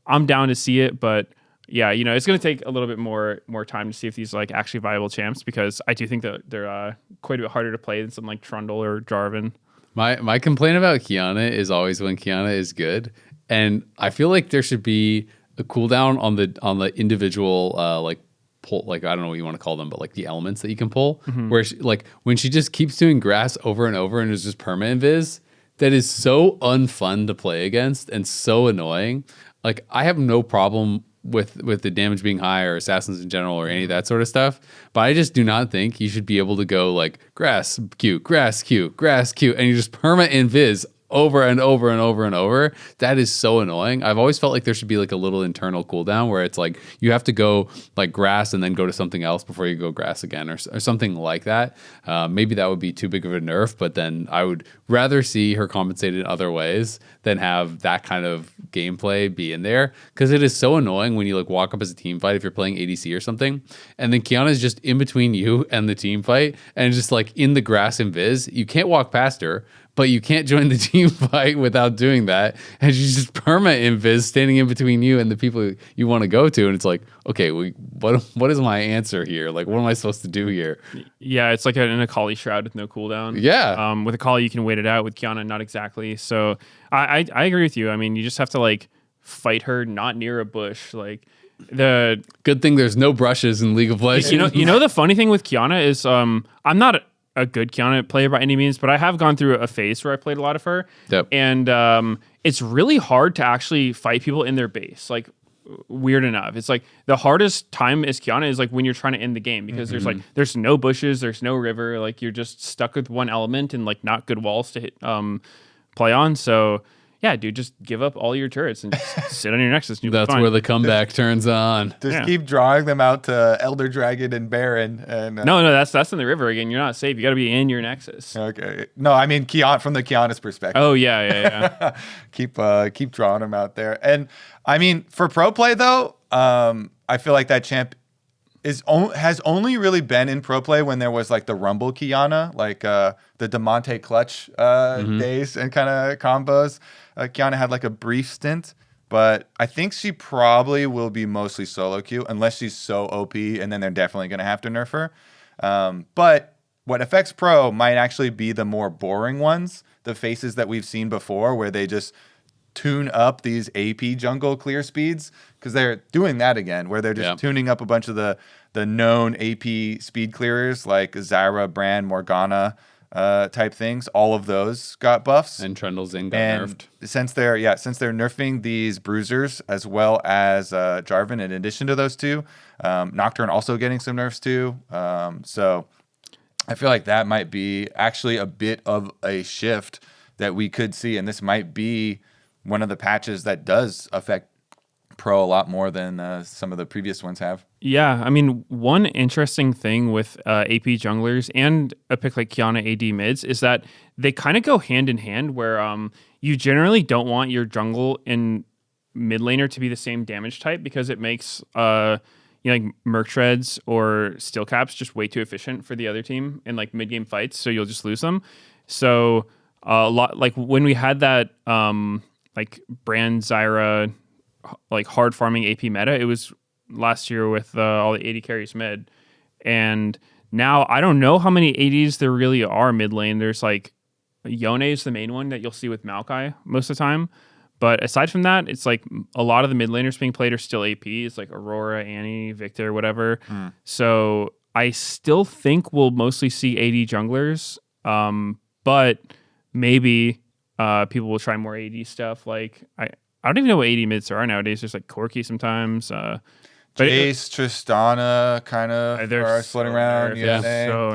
I'm down to see it, but yeah, it's going to take a little bit more time to see if these actually viable champs, because I do think that they're quite a bit harder to play than something like Trundle or Jarvan. My complaint about Qiyana is always when Qiyana is good, and I feel like there should be a cooldown on the individual pull, I don't know what you want to call them, but the elements that you can pull, where she, when she just keeps doing grass over and over and is just perma invis, that is so unfun to play against and so annoying. I have no problem with the damage being high or assassins in general or any of that sort of stuff, but I just do not think you should be able to go grass Q, grass Q, grass Q, and you just perma invis over and over and over and over. That is so annoying. I've always felt like there should be a little internal cooldown where it's you have to go grass and then go to something else before you go grass again, or something like that. Maybe that would be too big of a nerf, but then I would rather see her compensated in other ways than have that kind of gameplay be in there, because it is so annoying when you walk up as a team fight if you're playing ADC or something, and then Qiyana is just in between you and the team fight and just in the grass invis. You can't walk past her, but you can't join the team fight without doing that. And she's just perma invis standing in between you and the people you want to go to. And it's okay, what is my answer here? What am I supposed to do here? Yeah, it's an Akali Shroud with no cooldown. Yeah. With Akali, you can wait it out. With Qiyana, not exactly. So I agree with you. I mean, you just have to fight her not near a bush. The good thing there's no brushes in League of Legends. The funny thing with Qiyana is I'm not a good Qiyana player by any means, but I have gone through a phase where I played a lot of her. Yep. And it's really hard to actually fight people in their base. Weird enough. It's the hardest time as Qiyana is when you're trying to end the game, because there's no bushes, there's no river, you're just stuck with one element and not good walls to hit play on. So yeah, dude, just give up all your turrets and just sit on your Nexus. And That's where the comeback turns on. Just keep drawing them out to Elder Dragon and Baron. And no, that's in the river again. You're not safe. You got to be in your Nexus. Okay. No, I mean from the Kiana's perspective. Oh yeah. keep drawing them out there. And I mean, for pro play though, I feel like that champ has only really been in pro play when there was like the Rumble Kiana, like the DeMonte Clutch days and kind of combos. Kiana had like a brief stint, but I think she probably will be mostly solo queue unless she's so OP, and then they're definitely going to have to nerf her. But what affects pro might actually be the more boring ones, the faces that we've seen before where they just tune up these AP jungle clear speeds, because they're doing that again, where they're just tuning up a bunch of the known AP speed clearers like Zyra, Brand, Morgana type things. All of those got buffs. And Trundle Zing got nerfed. Since they're nerfing these bruisers as well as Jarvan in addition to those two, Nocturne also getting some nerfs too. So I feel like that might be actually a bit of a shift that we could see, and this might be one of the patches that does affect pro a lot more than some of the previous ones have. Yeah, I mean, one interesting thing with AP junglers and a pick like Kiana AD mids is that they kind of go hand in hand, where you generally don't want your jungle and mid laner to be the same damage type, because it makes like Merc Shreds or Steel Caps just way too efficient for the other team in like mid game fights, so you'll just lose them. So a lot like when we had that like Brand Zyra like hard farming AP meta, it was last year with all the 80 carries mid, and now I don't know how many 80s there really are mid lane. There's like Yone is the main one that you'll see with Maokai most of the time, but aside from that, it's like a lot of the mid laners being played are still AP. It's like Aurora, Annie, Victor, whatever. So I still think we'll mostly see 80 junglers, but maybe people will try more AD stuff. Like I don't even know what 80 mids are nowadays. There's like Corki sometimes. Jace, Tristana kind of are floating around. So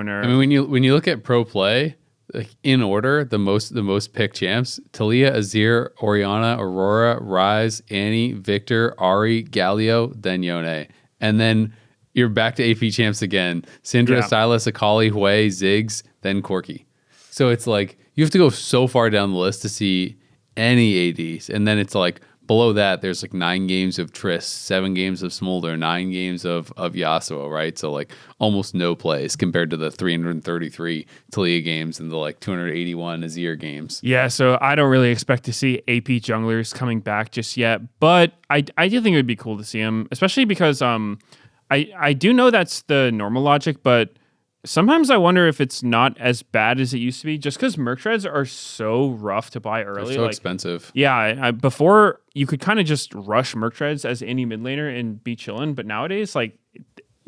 nerfed. I mean, when you look at pro play, like in order, the most picked champs: Talia, Azir, Orianna, Aurora, Ryze, Annie, Victor, Ahri, Galio, then Yone, and then you're back to AP champs again: Syndra, Sylas, Akali, Hui, Ziggs, then Corki. So it's like you have to go so far down the list to see any ADs, and then it's like below that there's like 9 games of Triss, 7 games of Smolder, 9 games of Yasuo, right? So like almost no plays compared to the 333 Talia games and the like 281 Azir games. Yeah, so I don't really expect to see AP junglers coming back just yet, but I do think it would be cool to see them, especially because I do know that's the normal logic, but sometimes I wonder if it's not as bad as it used to be, just because Merc Shreds are so rough to buy early. They're so expensive. Yeah, before you could kind of just rush Merc Shreds as any mid laner and be chilling, but nowadays, like,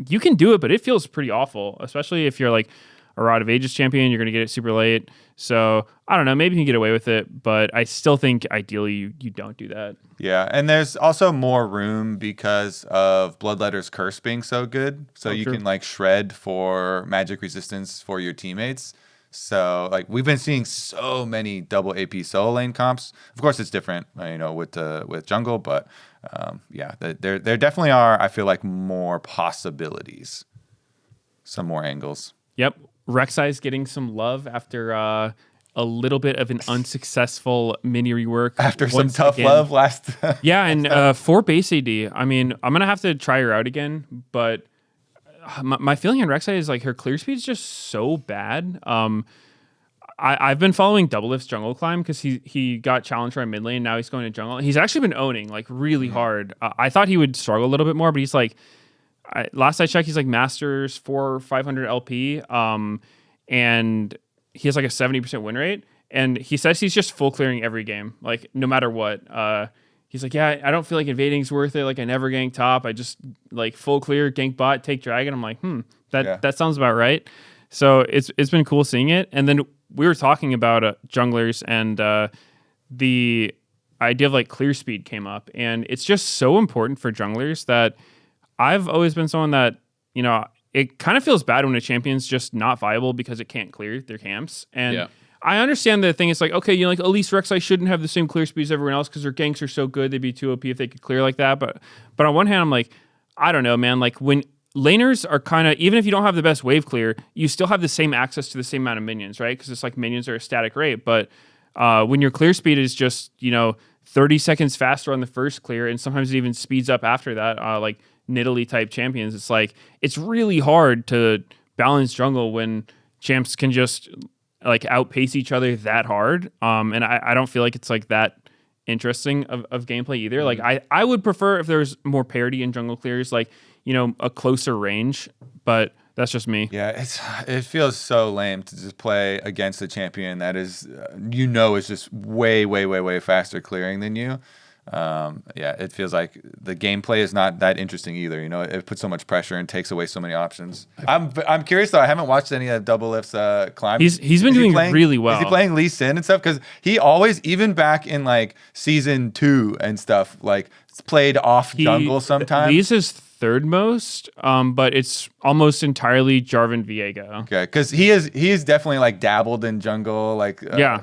you can do it, but it feels pretty awful, especially if you're like a Rod of Ages champion, you're going to get it super late. So I don't know, maybe you can get away with it, but I still think ideally you don't do that. Yeah, and there's also more room because of Bloodletter's Curse being so good. So you can like shred for magic resistance for your teammates. So like we've been seeing so many double AP solo lane comps. Of course, it's different, with jungle, but there definitely are. I feel like more possibilities, some more angles. Yep. Rek'Sai's getting some love after a little bit of an unsuccessful mini rework. After some tough love last... yeah, and for base AD, I mean, I'm going to have to try her out again, but my feeling on Rek'Sai is like her clear speed is just so bad. I've been following Doublelift's jungle climb because he got challenged right mid lane. Now he's going to jungle. He's actually been owning like really hard. I thought he would struggle a little bit more, but he's like... last I checked, he's like Masters 400-500 LP, and he has like a 70% win rate. And he says he's just full clearing every game, like no matter what. He's like, yeah, I don't feel like invading's worth it. Like I never gank top. I just like full clear, gank bot, take dragon. I'm like, that sounds about right. So it's been cool seeing it. And then we were talking about junglers, and the idea of like clear speed came up, and it's just so important for junglers that I've always been someone that, it kind of feels bad when a champion's just not viable because it can't clear their camps. And I understand the thing. It's like, okay, like Elise Rek'Sai shouldn't have the same clear speed as everyone else because their ganks are so good. They'd be too OP if they could clear like that. But on one hand, I'm like, I don't know, man. Like when laners are kind of, even if you don't have the best wave clear, you still have the same access to the same amount of minions, right? Because it's like minions are a static rate. But when your clear speed is just, 30 seconds faster on the first clear, and sometimes it even speeds up after that, like Nidalee type champions, it's like, it's really hard to balance jungle when champs can just like outpace each other that hard. And I don't feel like it's like that interesting of gameplay either. Like I would prefer if there's more parity in jungle clears, like, a closer range, but that's just me. Yeah, it feels so lame to just play against a champion that is, is just way faster clearing than you. It feels like the gameplay is not that interesting either. It puts so much pressure and takes away so many options. I'm curious though. I haven't watched any of Doublelift's climb. He's been doing really well. Is he playing Lee Sin and stuff? Because he always, even back in like season 2 and stuff, like played off jungle sometimes. Lee's his third most, but it's almost entirely Jarvan Viego. Okay, because he is definitely like dabbled in jungle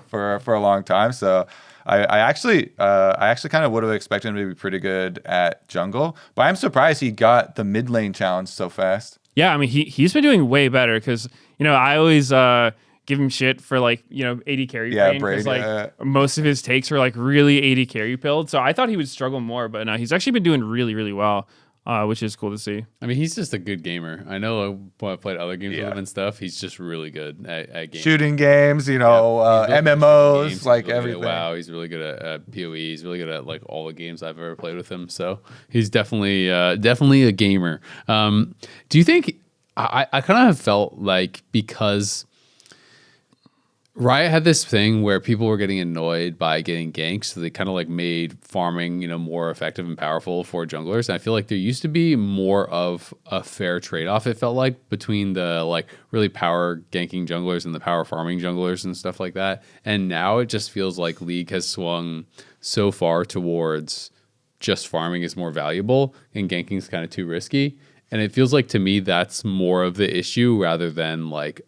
for a long time. So. I actually kind of would have expected him to be pretty good at jungle, but I'm surprised he got the mid lane challenge so fast. Yeah, I mean he's been doing way better because I always give him shit for like AD carry brain because most of his takes were like really AD carry pilled. So I thought he would struggle more, but no, he's actually been doing really really well. Which is cool to see. I mean, he's just a good gamer. I know when I played other games with him and stuff, he's just really good at games. Shooting games, MMOs, games. like everything. WoW, he's really good at PoE. He's really good at like all the games I've ever played with him. So he's definitely a gamer. Do you think, I kind of have felt like because Riot had this thing where people were getting annoyed by getting ganks, so they kind of like made farming, more effective and powerful for junglers. And I feel like there used to be more of a fair trade-off, it felt like, between the like really power ganking junglers and the power farming junglers and stuff like that. And now it just feels like League has swung so far towards just farming is more valuable and ganking is kind of too risky. And it feels like to me that's more of the issue rather than like,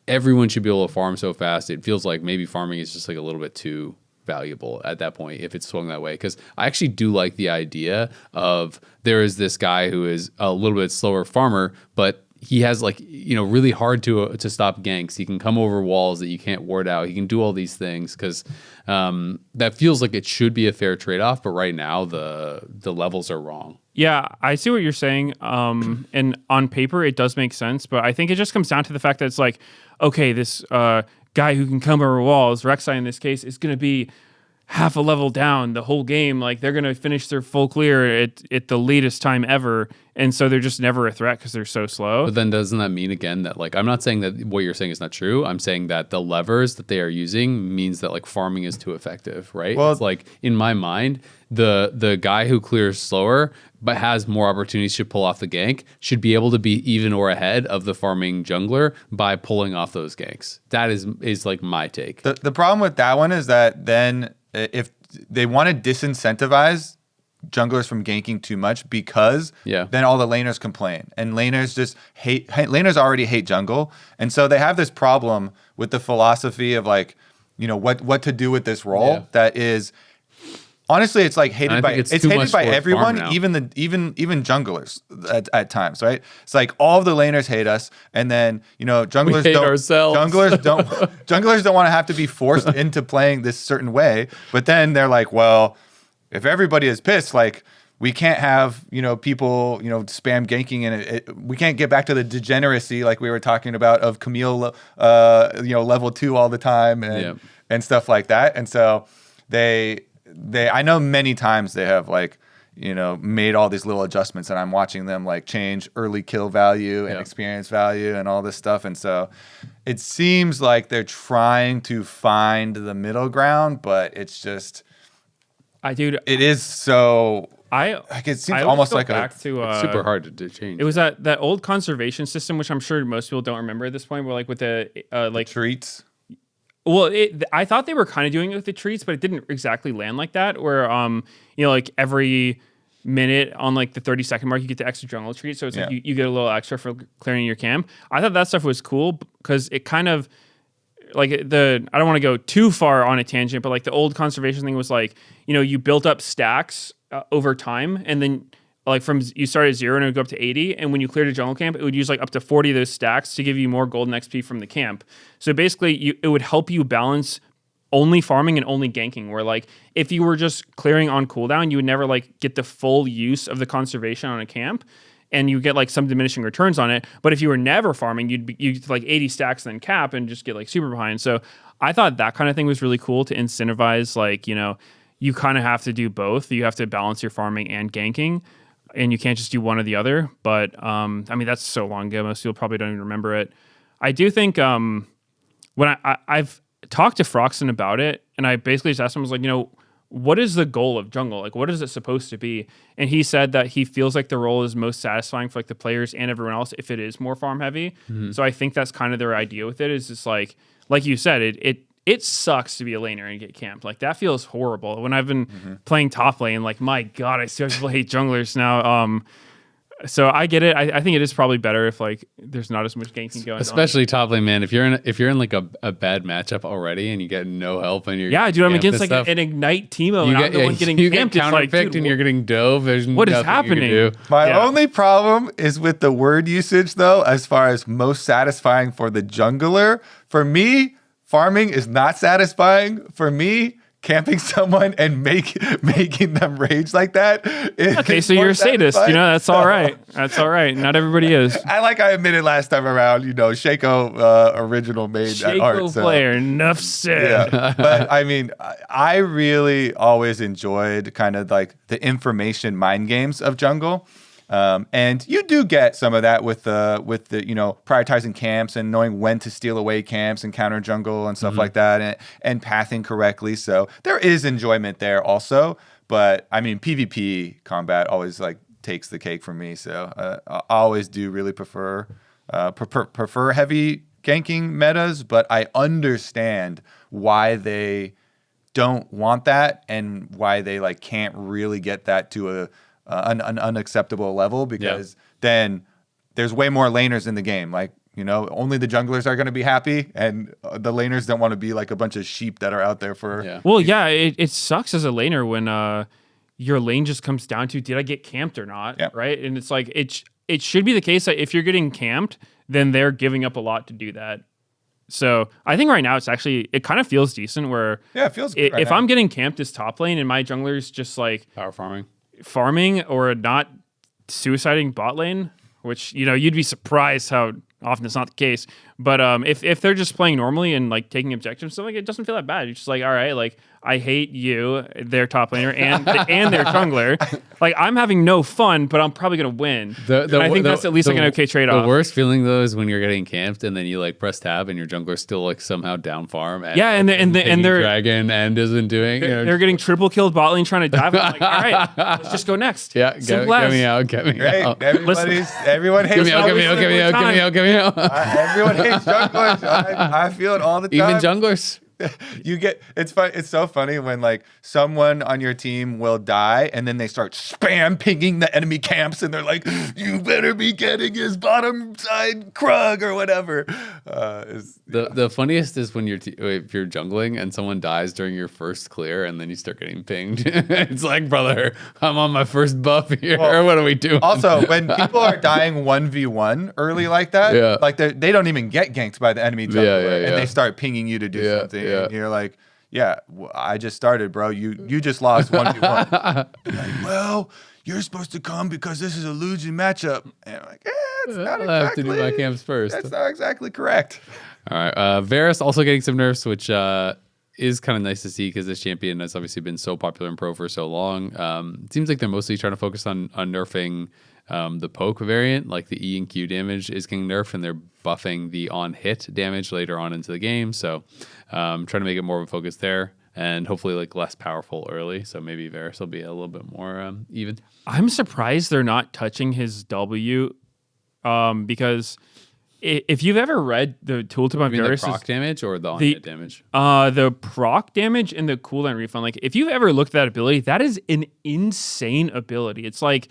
everyone should be able to farm so fast. It feels like maybe farming is just like a little bit too valuable at that point if it's swung that way. Because I actually do like the idea of there is this guy who is a little bit slower farmer, but he has like, really hard to stop ganks. He can come over walls that you can't ward out. He can do all these things because that feels like it should be a fair trade-off. But right now the levels are wrong. Yeah, I see what you're saying. And on paper, it does make sense. But I think it just comes down to the fact that it's like, okay, this guy who can come over walls, Rek'Sai in this case, is going to be half a level down the whole game. Like they're going to finish their full clear at the latest time ever. And so they're just never a threat because they're so slow. But then doesn't that mean again that like, I'm not saying that what you're saying is not true. I'm saying that the levers that they are using means that like farming is too effective, right? Well, it's like in my mind, the guy who clears slower but has more opportunities to pull off the gank should be able to be even or ahead of the farming jungler by pulling off those ganks. That is like my take. The problem with that one is that then if they want to disincentivize junglers from ganking too much because then all the laners complain and laners just laners already hate jungle, and so they have this problem with the philosophy of like what to do with this role that is honestly it's like hated by everyone, even junglers at times, right? It's like all of the laners hate us, and then junglers junglers don't want to have to be forced into playing this certain way, but then they're like, well, if everybody is pissed, like we can't have people spam ganking, and we can't get back to the degeneracy like we were talking about of Camille level 2 all the time and stuff like that. And so they I know many times they have like made all these little adjustments, and I'm watching them like change early kill value and experience value and all this stuff. And so it seems like they're trying to find the middle ground, but it's just it is so. It seems almost like it's super hard to change. It was that old conservation system, which I'm sure most people don't remember at this point, where like with the treats. Well, I thought they were kind of doing it with the treats, but it didn't exactly land like that. Where like every minute on like the 30-second mark, you get the extra jungle treat, so it's like you get a little extra for clearing your camp. I thought that stuff was cool because it kind of like I don't want to go too far on a tangent, but like the old conservation thing was like, you built up stacks over time, and then like you start at 0 and it would go up to 80, and when you cleared a jungle camp, it would use like up to 40 of those stacks to give you more gold and XP from the camp. So basically, it would help you balance only farming and only ganking, where like if you were just clearing on cooldown, you would never like get the full use of the conservation on a camp, and you get like some diminishing returns on it. But if you were never farming, you'd get like 80 stacks then cap and just get like super behind. So I thought that kind of thing was really cool to incentivize, like, you kind of have to do both. You have to balance your farming and ganking, and you can't just do one or the other. But I mean, that's so long ago, most people probably don't even remember it. I do think when I've talked to Froxton about it, and I basically just asked him, I was like, what is the goal of jungle? Like, what is it supposed to be? And he said that he feels like the role is most satisfying for like the players and everyone else if it is more farm heavy. Mm-hmm. So I think that's kind of their idea with it, is just like you said, it sucks to be a laner and get camped. Like, that feels horrible. When I've been playing top lane, like, my God, I still hate junglers now. So I get it. I think it is probably better if like there's not as much ganking going on. Especially top lane, man. If you're in like a bad matchup already and you get no help and you're I'm against like an Ignite Teemo, and I'm the one getting you camped. Get counterpicked and you're getting dove. There's what is happening? My only problem is with the word usage, though, as far as most satisfying for the jungler. For me, farming is not satisfying. For me, camping someone and making them rage like that. Okay, so you're a sadist. That's all right. That's all right. Not everybody is. I admitted last time around, Shaco original made that art. Shaco player, enough said. Yeah. But I mean, I really always enjoyed kind of like the information mind games of jungle. And you do get some of that with the prioritizing camps and knowing when to steal away camps and counter jungle and stuff like that, and pathing correctly. So there is enjoyment there also. But I mean, PvP combat always like takes the cake for me. So I always do really prefer heavy ganking metas, but I understand why they don't want that and why they like can't really get that to an unacceptable level, because then there's way more laners in the game. Like, only the junglers are going to be happy, and the laners don't want to be like a bunch of sheep that are out there for. Yeah. Well, yeah, it sucks as a laner when your lane just comes down to, did I get camped or not? Yeah. Right. And it's like, it should be the case that if you're getting camped, then they're giving up a lot to do that. So I think right now it kind of feels decent where it feels good if I'm getting camped as top lane and my jungler's just like power farming or not suiciding bot lane, which you'd be surprised how often it's not the case. But if they're just playing normally and like taking objectives, so like it doesn't feel that bad. You're just like, all right, like I hate you, their top laner, and their jungler. Like, I'm having no fun, but I'm probably gonna win. I think that's at least like an okay trade-off. The worst feeling though is when you're getting camped and then you like press tab and your jungler's still like somehow down farm. And they're dragon and isn't doing. They're getting triple killed bot lane trying to dive. I'm like, all right, let's just go next. Yeah, get me out. Everyone hates. Get me out. Everyone hates junglers. I feel it all the time. Even junglers. It's fun. It's so funny when like someone on your team will die and then they start spam pinging the enemy camps and they're like, you better be getting his bottom side Krug or whatever. The funniest is when if you're jungling and someone dies during your first clear and then you start getting pinged. It's like, brother, I'm on my first buff here. Well, what are we doing? Also, when people are dying 1v1 early like that, like they don't even get ganked by the enemy jungler, and they start pinging you to do something. And you're like, I just started, bro. You just lost 1v1. Like, well, you're supposed to come because this is a losing matchup. And I'm like, it's not exactly. I have to do my camps first. That's not exactly correct. All right. Varus also getting some nerfs, which is kind of nice to see because this champion has obviously been so popular in pro for so long. It seems like they're mostly trying to focus on nerfing the poke variant, like the E and Q damage is getting nerfed, and they're buffing the on-hit damage later on into the game. So trying to make it more of a focus there, and hopefully like less powerful early. So maybe Varus will be a little bit more even. I'm surprised they're not touching his W because if you've ever read the tooltip on Varus, the proc damage or the on-hit damage? The proc damage and the cooldown refund. Like, if you've ever looked at that ability, that is an insane ability. It's like,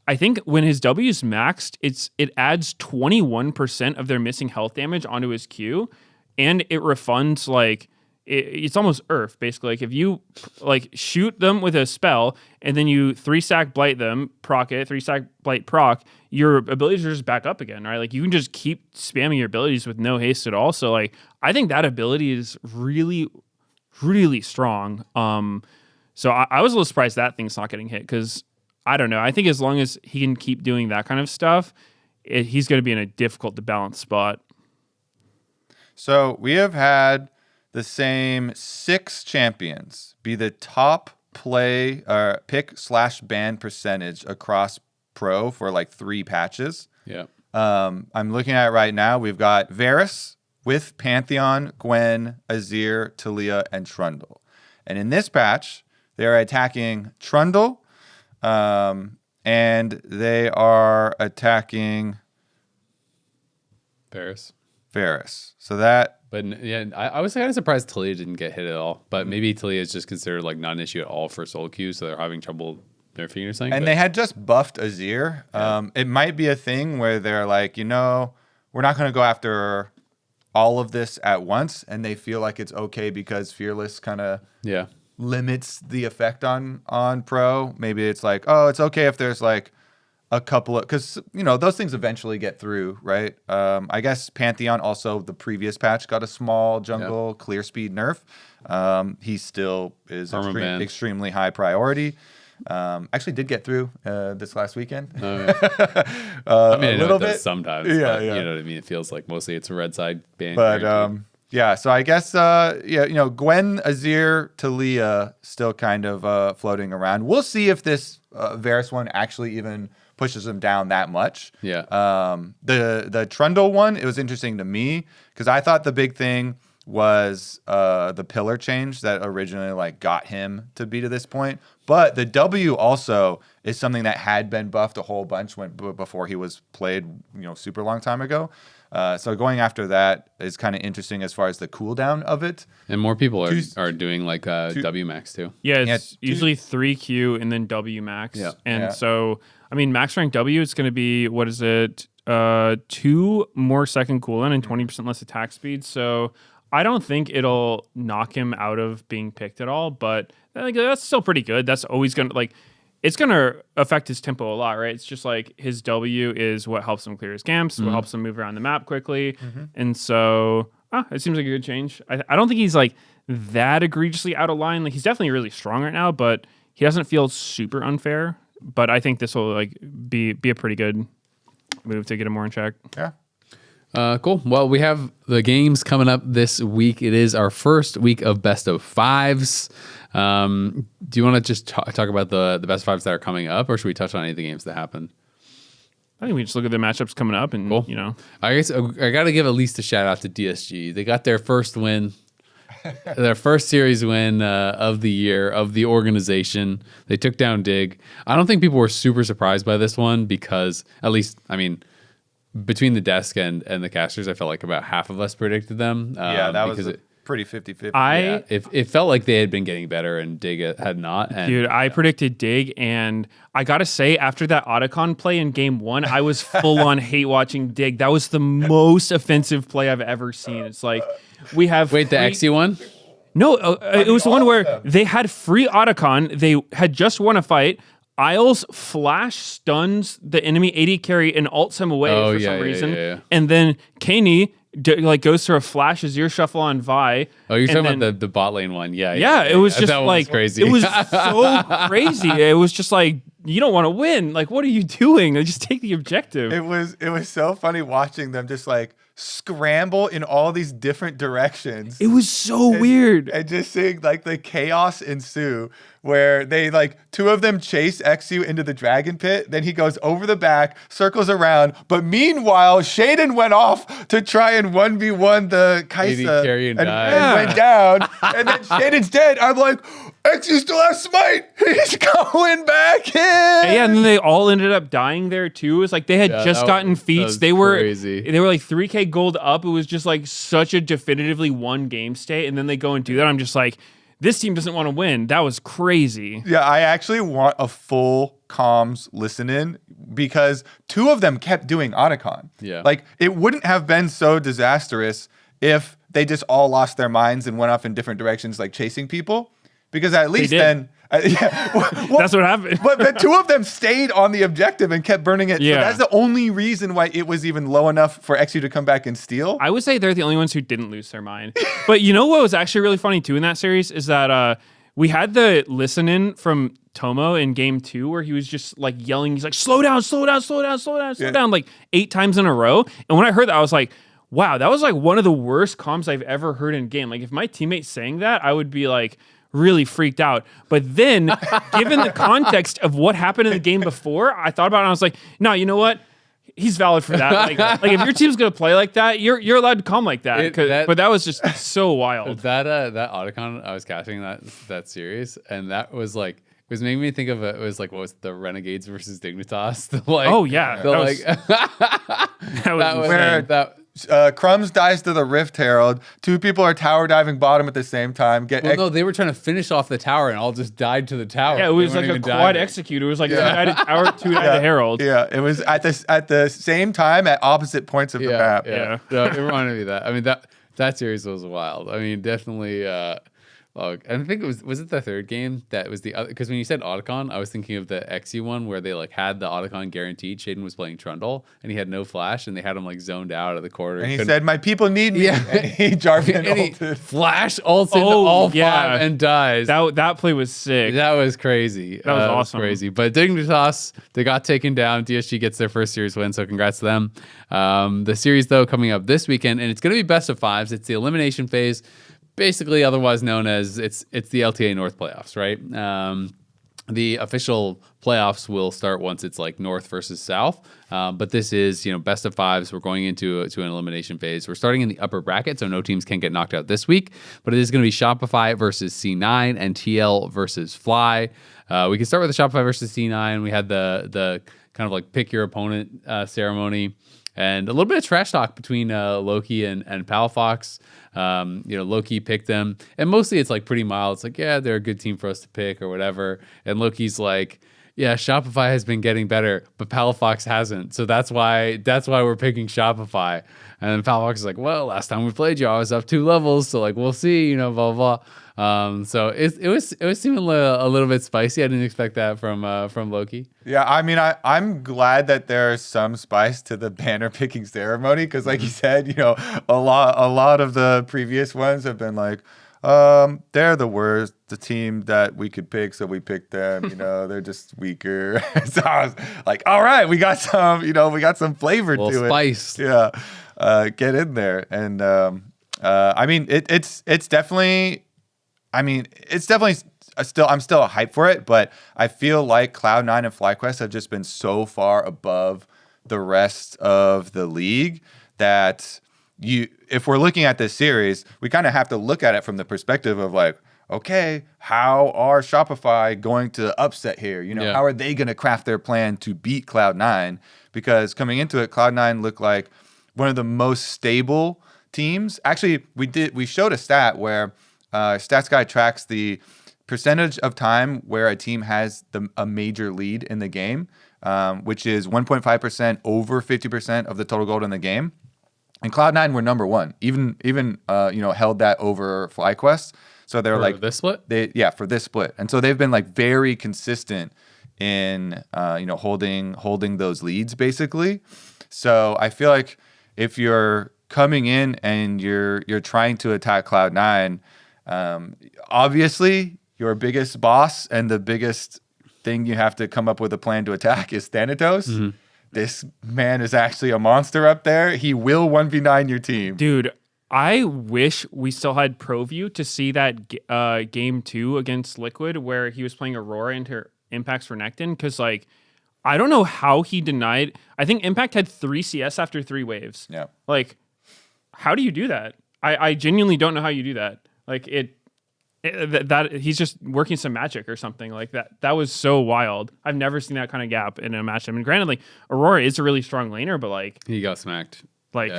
I think when his W is maxed, it adds 21% of their missing health damage onto his Q. and it refunds like it's almost Earth basically. Like if you like shoot them with a spell and then you 3-stack blight them, proc it, 3-stack blight proc, your abilities are just back up again, right? Like you can just keep spamming your abilities with no haste at all. So like I think that ability is really, really strong. So I was a little surprised that thing's not getting hit because I don't know. I think as long as he can keep doing that kind of stuff, he's going to be in a difficult to balance spot. So we have had the same 6 champions be the top pick/ban percentage across Pro for like 3 patches. Yeah. I'm looking at it right now. We've got Varus with Pantheon, Gwen, Azir, Taliyah, and Trundle. And in this patch, they are attacking Trundle, and they are attacking Varus. So that... But yeah, I was kind of surprised Taliyah didn't get hit at all. But maybe Taliyah is just considered like not an issue at all for solo queue, so they're having trouble nerfing or something. And they had just buffed Azir. It might be a thing where they're like, we're not going to go after all of this at once, and they feel like it's okay because Fearless kind of limits the effect on Pro. Maybe it's like, oh, it's okay if there's like a couple of, because those things eventually get through, right? I guess Pantheon also the previous patch got a small jungle clear speed nerf. He still is extremely high priority. Actually did get through this last weekend. I mean, a little bit sometimes. Yeah, but, you know what I mean? It feels like mostly it's a red side ban. But so I guess Gwen, Azir, Taliyah still kind of floating around. We'll see if this Varus one actually even pushes him down that much. Yeah. The Trundle one, it was interesting to me because I thought the big thing was the pillar change that originally like got him to be to this point. But the W also is something that had been buffed a whole bunch before he was played, super long time ago. So going after that is kind of interesting as far as the cooldown of it. And more people are doing like W max too. Yeah, it's usually 3Q and then W max. Yeah. And so, I mean, max rank W is going to be, 2 more second cooldown and 20% less attack speed. So I don't think it'll knock him out of being picked at all, but that's still pretty good. That's always going to it's going to affect his tempo a lot, right? It's just like his W is what helps him clear his camps, what helps him move around the map quickly. And so it seems like a good change. I don't think he's like that egregiously out of line. Like he's definitely really strong right now, but he doesn't feel super unfair. But I think this will like be a pretty good move to get him more in check. Yeah. Cool. Well, we have the games coming up this week. It is our first week of best of 5s. Do you want to just talk about the best 5s that are coming up, or should we touch on any of the games that happen? I think we just look at the matchups coming up and, cool. I guess I got to give at least a shout out to DSG. They got their first win, their first series win of the year of the organization. They took down Dig. I don't think people were super surprised by this one because at least, I mean, between the desk and the casters, I felt like about half of us predicted them. That was pretty 50-50. It felt like they had been getting better and Dig had not. And, dude, I predicted Dig, and I gotta say, after that Otacon play in game 1, I was full on hate watching Dig. That was the most offensive play I've ever seen. It's like we have the XE one. No, it was the one where they had free Otacon. They had just won a fight. Isles flash stuns the enemy AD carry and ults him away for some reason. Yeah. And then Kaney goes through a flash Azir shuffle on Vi. Oh, you're talking about the bot lane one. Yeah, it was just that like crazy. It was so crazy. It was just like, you don't want to win. Like, what are you doing? Like, just take the objective. It was so funny watching them just like scramble in all these different directions. It was so weird. And just seeing like the chaos ensue where they like 2 of them chase Xu into the dragon pit. Then he goes over the back, circles around. But meanwhile, Shaden went off to try and 1v1 the Kaisa and went down. And then Shaden's dead. I'm like, Xu still has smite. He's going back in. Yeah, and then they all ended up dying there too. It's like they had just gotten feats. They were like 3K gold up. It was just like such a definitively won game state. And then they go and do that. I'm just like, this team doesn't want to win. That was crazy. Yeah, I actually want a full comms listen in because 2 of them kept doing Otacon. Yeah. Like it wouldn't have been so disastrous if they just all lost their minds and went off in different directions, like chasing people. Because at least did. then, That's what happened. but two of them stayed on the objective and kept burning it. Yeah. So that's the only reason why it was even low enough for XU to come back and steal. I would say they're the only ones who didn't lose their mind. But you know what was actually really funny too in that series is that we had the listen in from Tomo in game 2 where he was just like yelling. He's like, slow down, slow down, slow down, slow down, slow down, like 8 times in a row. And when I heard that, I was like, wow, that was like one of the worst comms I've ever heard in game. Like if my teammate's saying that, I would be like really freaked out. But then given the context of what happened in the game before, I thought about it and I was like, no, you know what? He's valid for that. Like if your team's gonna play like that, you're allowed to calm like that. But that was just so wild. That Otacon, I was catching that series, and that was like, it was making me think of it was like, what was it, the Renegades versus Dignitas? Oh yeah, Crumbs dies to the Rift Herald. 2 people are tower diving bottom at the same time. No, they were trying to finish off the tower and all just died to the tower. Yeah, it was like a quad execute. It was like 2 died at tower, 2 died at Herald. Yeah, it was at the same time at opposite points of the map. Yeah. No, it reminded me of that. I mean, that series was wild. I mean, definitely. I think it was it the third game that was the other, because when you said Otacon, I was thinking of the XU one where they like had the Otacon guaranteed. Shaden was playing Trundle and he had no flash and they had him like zoned out of the corner. And he said, "My people need me." Yeah. And he Jarvan and ulted. Flash ults into all 5 and dies. That play was sick. That was crazy. That was awesome. Crazy. But Dignitas, they got taken down. DSG gets their first series win, so congrats to them. The series though coming up this weekend, and it's going to be best of 5s. It's the elimination phase. Basically, otherwise known as it's the LTA North playoffs, right? The official playoffs will start once it's like North versus South, but this is best of 5s. We're going into an elimination phase. We're starting in the upper bracket, so no teams can get knocked out this week. But it is going to be Shopify versus C9 and TL versus Fly. We can start with the Shopify versus C9. We had the kind of like pick your opponent ceremony. And a little bit of trash talk between Loki and Palafox. Loki picked them. And mostly it's like pretty mild. It's like, yeah, they're a good team for us to pick or whatever. And Loki's like, yeah, Shopify has been getting better, but Palafox hasn't. So that's why we're picking Shopify. And then Palafox is like, well, last time we played you, I was up 2 levels. So like, we'll see, blah, blah. So it was seeming a little bit spicy. I didn't expect that from Loki. Yeah, I mean, I'm glad that there's some spice to the banner picking ceremony because, like you said, a lot of the previous ones have been like, they're the worst, the team that we could pick, so we picked them. They're just weaker. So I was like, all right, we got some, flavor to it. Spice. Yeah, get in there, and I mean, it's definitely. I mean, it's definitely I'm still hyped for it, but I feel like Cloud9 and FlyQuest have just been so far above the rest of the league that if we're looking at this series, we kind of have to look at it from the perspective of like, okay, how are Shopify going to upset here? How are they going to craft their plan to beat Cloud9? Because coming into it, Cloud9 looked like one of the most stable teams. Actually, we showed a stat where Stats Guy tracks the percentage of time where a team has a major lead in the game, which is 1.5% over 50% of the total gold in the game. And Cloud9 were number 1, even held that over FlyQuest. So they're like this split. For this split, and so they've been like very consistent in holding those leads basically. So I feel like if you're coming in and you're trying to attack Cloud9. Obviously, your biggest boss and the biggest thing you have to come up with a plan to attack is Thanatos. Mm-hmm. This man is actually a monster up there. He will 1v9 your team. Dude, I wish we still had ProView to see that game 2 against Liquid where he was playing Aurora into Impacts for Nectin, because like, I don't know how he denied. I think Impact had 3 CS after 3 waves. Yeah. Like, how do you do that? I genuinely don't know how you do that. Like that he's just working some magic or something like that. That was so wild. I've never seen that kind of gap in a match. I mean, granted, like Aurora is a really strong laner, but like he got smacked. Like,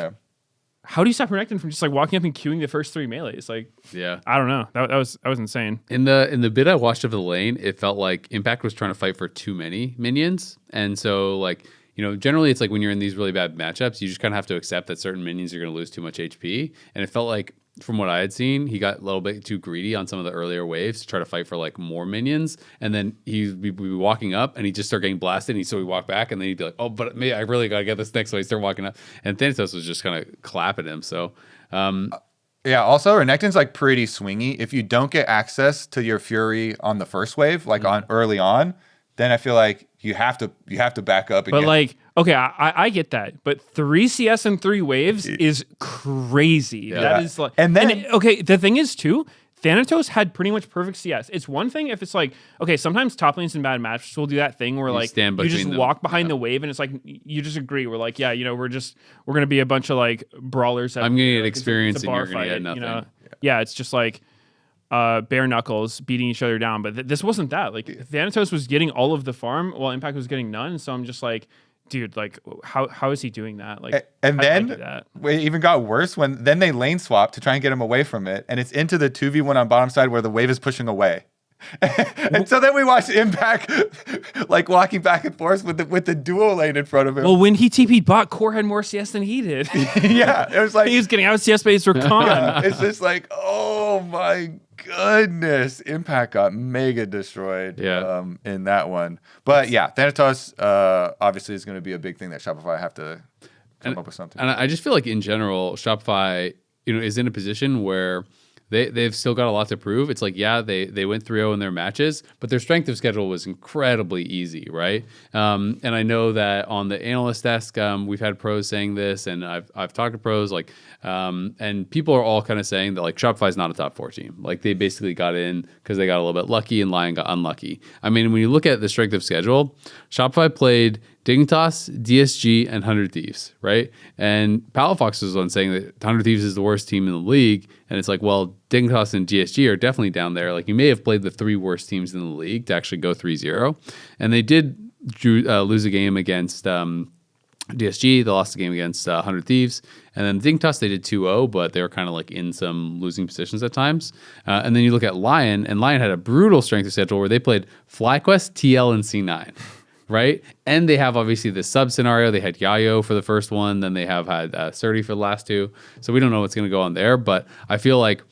how do you stop Renekton from just like walking up and queuing the first 3 melees? Like, I don't know. That was insane. In the bit I watched of the lane, it felt like Impact was trying to fight for too many minions, and so like. Generally it's like when you're in these really bad matchups, you just kind of have to accept that certain minions are going to lose too much HP. And it felt like from what I had seen, he got a little bit too greedy on some of the earlier waves to try to fight for like more minions. And then he'd be walking up and he'd just start getting blasted. And so he'd walk back and then he'd be like, oh, but maybe I really got to get this next. So he'd start walking up. And Thanatos was just kind of clapping him. So, yeah, also Renekton's like pretty swingy. If you don't get access to your Fury on the first wave, like on early on, then I feel like you have to back up. But like, okay, I get that, but 3 CS and 3 waves is crazy. Yeah. That is like, okay, the thing is too, Thanatos had pretty much perfect CS. It's one thing if it's like, okay, sometimes top lanes in bad matches will do that thing where like you just walk behind the wave and it's like you just agree. We're like, yeah, we're gonna be a bunch of like brawlers. I'm gonna get experience and you're gonna get nothing. Yeah, it's just like bare knuckles beating each other down. But this wasn't that. Like Thanatos was getting all of the farm while Impact was getting none. So I'm just like, dude, like how is he doing that? Like, and then it even got worse when then they lane swap to try and get him away from it, and it's into the 2v1 on bottom side where the wave is pushing away. And so then we watched Impact like walking back and forth with the dual lane in front of him. Well, when he TP'd bot, Core had more CS than he did. Yeah, it was like he was getting out CS base for con. Yeah, it's just like, oh my goodness, Impact got mega destroyed in that one. But yeah, Thanatos obviously is going to be a big thing that Shopify have to come up with something. And I just feel like in general, Shopify, is in a position where they've still got a lot to prove. It's like, yeah, they went 3-0 in their matches, but their strength of schedule was incredibly easy, right? And I know that on the analyst desk, we've had pros saying this, and I've talked to pros, like, and people are all kind of saying that like Shopify's not a top 4 team. Like they basically got in because they got a little bit lucky and Lion got unlucky. I mean, when you look at the strength of schedule, Shopify played Dignitas, DSG, and 100 Thieves, right? And Palafox was on saying that 100 Thieves is the worst team in the league. And it's like, well, Dignitas and DSG are definitely down there. Like, you may have played the 3 worst teams in the league to actually go 3-0. And they did lose a game against DSG. They lost a game against 100 Thieves. And then Dignitas, they did 2-0, but they were kind of like in some losing positions at times. And then you look at Lion, and Lion had a brutal strength of schedule where they played FlyQuest, TL, and C9. Right? And they have obviously the sub scenario. They had Yayo for the first one. Then they have had Surdy for the last 2. So we don't know what's going to go on there. But I feel like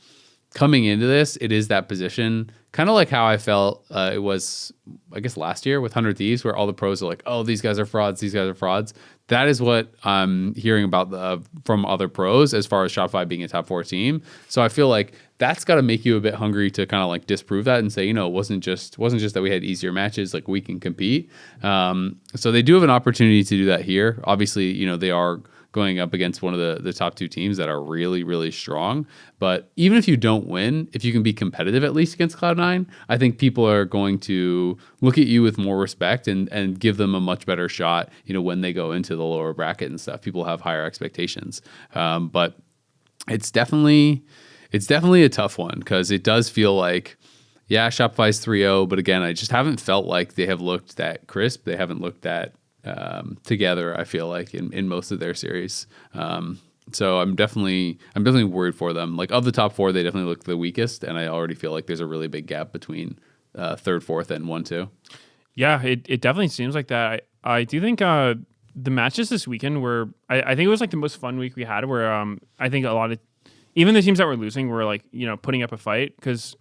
coming into this, it is that position. Kind of like how I felt it was, I guess, last year with 100 Thieves, where all the pros are like, oh, these guys are frauds. These guys are frauds. That is what I'm hearing about from other pros as far as Shopify being a top 4 team. So I feel like that's got to make you a bit hungry to kind of like disprove that and say, it wasn't just that we had easier matches, like we can compete. So they do have an opportunity to do that here. Obviously, they are going up against one of the top 2 teams that are really, really strong. But even if you don't win, if you can be competitive at least against Cloud9, I think people are going to look at you with more respect and give them a much better shot, when they go into the lower bracket and stuff. People have higher expectations. But it's definitely a tough one because it does feel like, yeah, Shopify's 3-0, but again, I just haven't felt like they have looked that crisp. They haven't looked that together, I feel like, in most of their series. So I'm definitely worried for them. Like, of the top 4, they definitely look the weakest, and I already feel like there's a really big gap between 3rd, 4th, and 1, 2. Yeah, it definitely seems like that. I do think the matches this weekend were, I think it was like the most fun week we had, where I think a lot of, even the teams that were losing were like, putting up a fight, because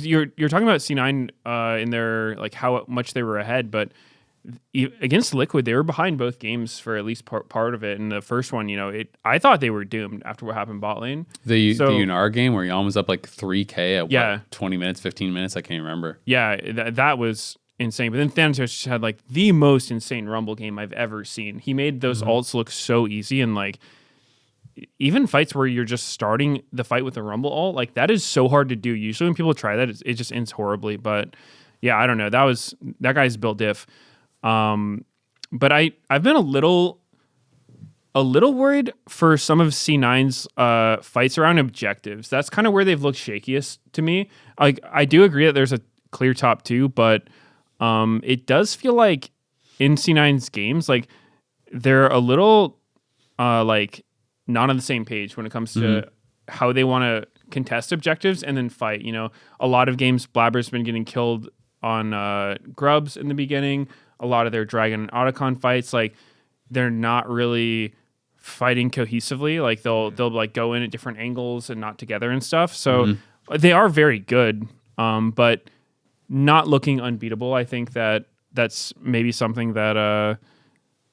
you're talking about C9 in their, like, how much they were ahead, but against Liquid, they were behind both games for at least part of it. And the first one, I thought they were doomed after what happened bot lane. The Unar game where Yon was up like 3K at 20 minutes, 15 minutes, I can't remember. Yeah, that was insane. But then Thanatos just had like the most insane Rumble game I've ever seen. He made those ults look so easy, and like even fights where you're just starting the fight with a Rumble ult, like that is so hard to do. Usually when people try that, it just ends horribly. But yeah, I don't know. That guy's built diff. But I've been a little worried for some of C9's fights around objectives. That's kind of where they've looked shakiest to me. Like, I do agree that there's a clear top 2, but it does feel like in C9's games, like they're a little like not on the same page when it comes to how they want to contest objectives and then fight. A lot of games Blabber's been getting killed on grubs in the beginning. A lot of their Dragon and Otacon fights, like, they're not really fighting cohesively. Like they'll like go in at different angles and not together and stuff. So they are very good, but not looking unbeatable. I think that's maybe something that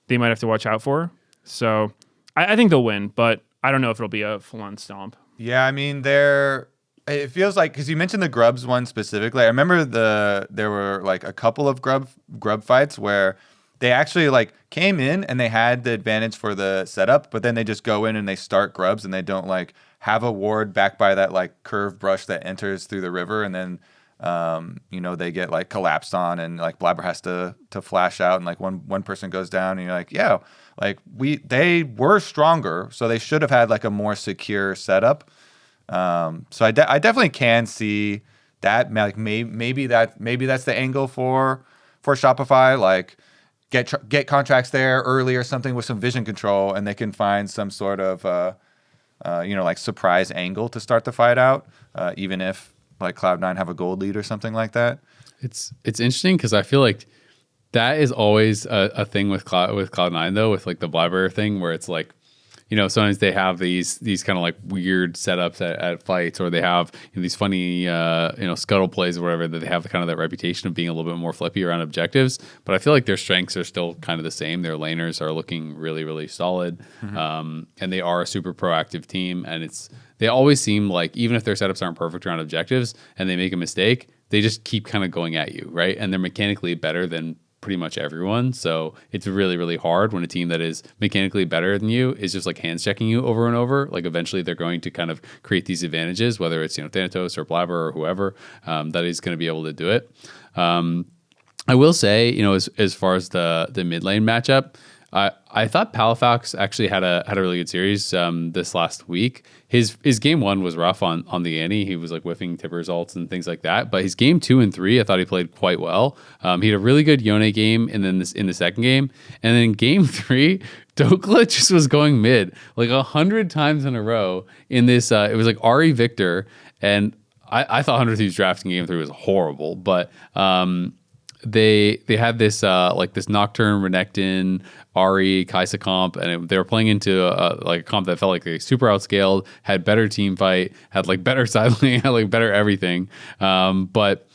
they might have to watch out for. So I think they'll win, but I don't know if it'll be a full-on stomp. Yeah, I mean, it feels like, because you mentioned the Grubs one specifically. I remember there were like a couple of grub fights where they actually like came in and they had the advantage for the setup, but then they just go in and they start Grubs and they don't like have a ward back by that like curved brush that enters through the river, and then they get like collapsed on, and like Blabber has to flash out, and like one person goes down, and you're like, yeah, like they were stronger, so they should have had like a more secure setup. So I definitely can see that, like maybe that's the angle for Shopify, like get contracts there early or something with some vision control, and they can find some sort of like surprise angle to start the fight out, even if like Cloud9 have a gold lead or something like that. It's interesting because I feel like that is always a thing with Cloud9 though, with like the Blabber thing, where it's like, sometimes they have these kind of like weird setups at fights, or they have these funny scuttle plays or whatever, that they have kind of that reputation of being a little bit more flippy around objectives. But I feel like their strengths are still kind of the same. Their laners are looking really, really solid, and they are a super proactive team. And they always seem like, even if their setups aren't perfect around objectives and they make a mistake, they just keep kind of going at you, right? And they're mechanically better than pretty much everyone. So it's really, really hard when a team that is mechanically better than you is just like hands checking you over and over. Like eventually they're going to kind of create these advantages, whether it's, Thanatos or Blabber or whoever that is going to be able to do it. I will say, as far as the mid lane matchup, I thought Palafox actually had a really good series this last week. His game 1 was rough on the ante. He was like whiffing tipper ults and things like that. But his game 2 and 3, I thought he played quite well. He had a really good Yone game, and then in the second game, and then game 3, Dokla just was going mid like 100 times in a row in this. It was like Ari Victor, and I thought 100 Thieves drafting game 3 was horrible, but they had this this Nocturne, Renekton, Ari, Kaisa comp, and they were playing into a comp that felt like they super outscaled, had better team fight, had like better side lane, had like better everything. But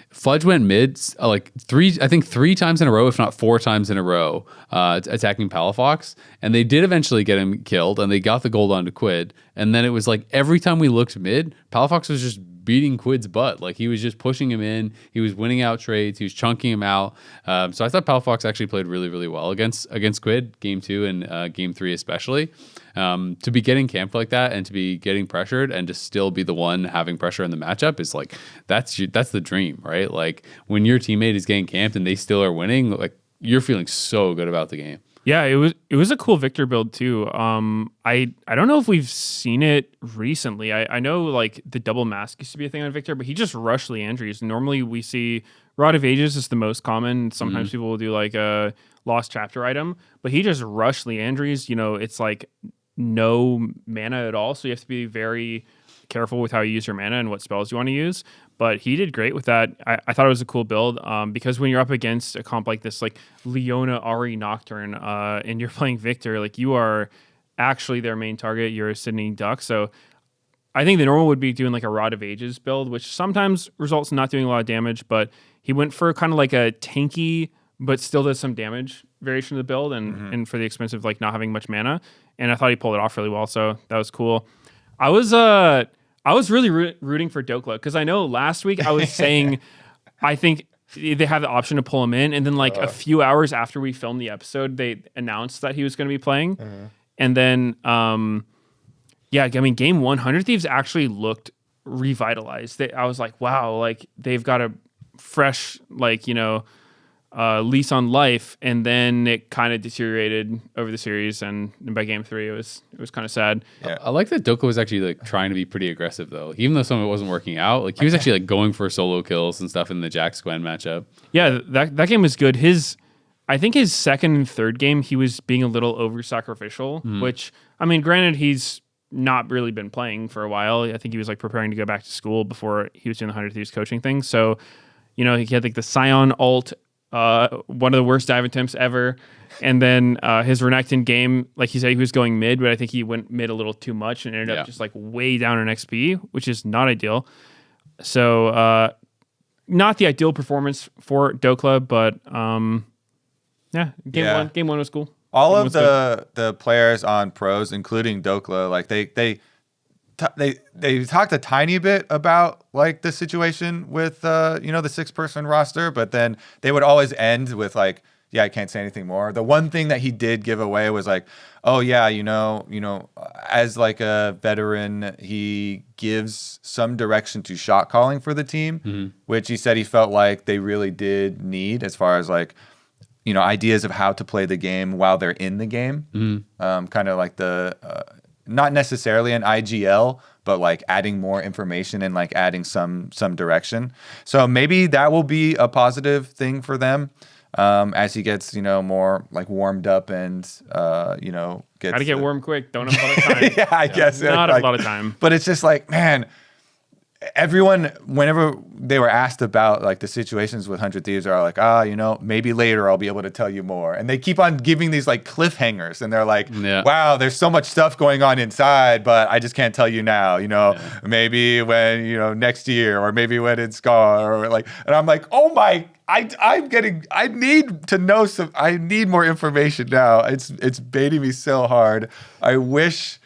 Fudge went mid three times in a row, if not 4 times in a row, attacking Palafox, and they did eventually get him killed, and they got the gold onto Quid. And then it was like every time we looked mid, Palafox was just beating Quid's butt. Like he was just pushing him in. He was winning out trades. He was chunking him out. So I thought Palafox actually played really, really well against Quid game 2 and game 3 especially. To be getting camped like that and to be getting pressured and to still be the one having pressure in the matchup is like that's the dream, right? Like when your teammate is getting camped and they still are winning, like you're feeling so good about the game. Yeah, it was a cool Victor build too. I don't know if we've seen it recently. I know like the double mask used to be a thing on Victor, but he just rushed Leandries. Normally we see Rod of Ages is the most common. Sometimes people will do like a lost chapter item, but he just rushed Leandries. It's like no mana at all, so you have to be very careful with how you use your mana and what spells you want to use. But he did great with that. I thought it was a cool build because when you're up against a comp like this, like Leona, Ari, Nocturne, and you're playing Victor, like you are actually their main target. You're a sitting duck. So I think the normal would be doing like a Rod of Ages build, which sometimes results in not doing a lot of damage, but he went for kind of like a tanky, but still does some damage variation of the build and for the expense of like not having much mana. And I thought he pulled it off really well. So that was cool. I was really rooting for Dokla because I know last week I was saying I think they have the option to pull him in, and then like a few hours after we filmed the episode, they announced that he was going to be playing, and then game 100 Thieves actually looked revitalized. I was like, wow, like they've got a fresh lease on life, and then it kind of deteriorated over the series, and by game 3 it was kind of sad. Yeah. I like that Dokla was actually like trying to be pretty aggressive though, even though some of it wasn't working out. Like he was actually like going for solo kills and stuff in the Jax Gwen matchup. Yeah, that game was good. I think his second and third game he was being a little over sacrificial, which I mean, granted he's not really been playing for a while. I think he was like preparing to go back to school before he was doing the 100 Thieves coaching thing. So, he had like the Scion ult one of the worst dive attempts ever. And then his Renekton game, like he said, he was going mid, but I think he went mid a little too much and ended up just like way down in XP, which is not ideal. So not the ideal performance for Dokla, but game one was cool. All of the players on pros, including Dokla, like they talked a tiny bit about like the situation with the 6-person roster, but then they would always end with like, yeah, I can't say anything more. The one thing that he did give away was like, oh yeah, as like a veteran, he gives some direction to shot calling for the team, which he said he felt like they really did need as far as like, ideas of how to play the game while they're in the game. Kind of like the not necessarily an IGL, but like adding more information and like adding some direction. So maybe that will be a positive thing for them. As he gets, more like warmed up and, gets... Gotta get warm quick. Don't have a lot of time. Yeah, I guess. Not a lot of time. But it's just like, man, everyone, whenever they were asked about like the situations with 100 Thieves, are like, maybe later I'll be able to tell you more. And they keep on giving these like cliffhangers, and they're like, wow, there's so much stuff going on inside, but I just can't tell you now. Maybe when next year, or maybe when it's gone, or like. And I'm like, oh my. I need to know I need more information now. It's baiting me so hard. I wish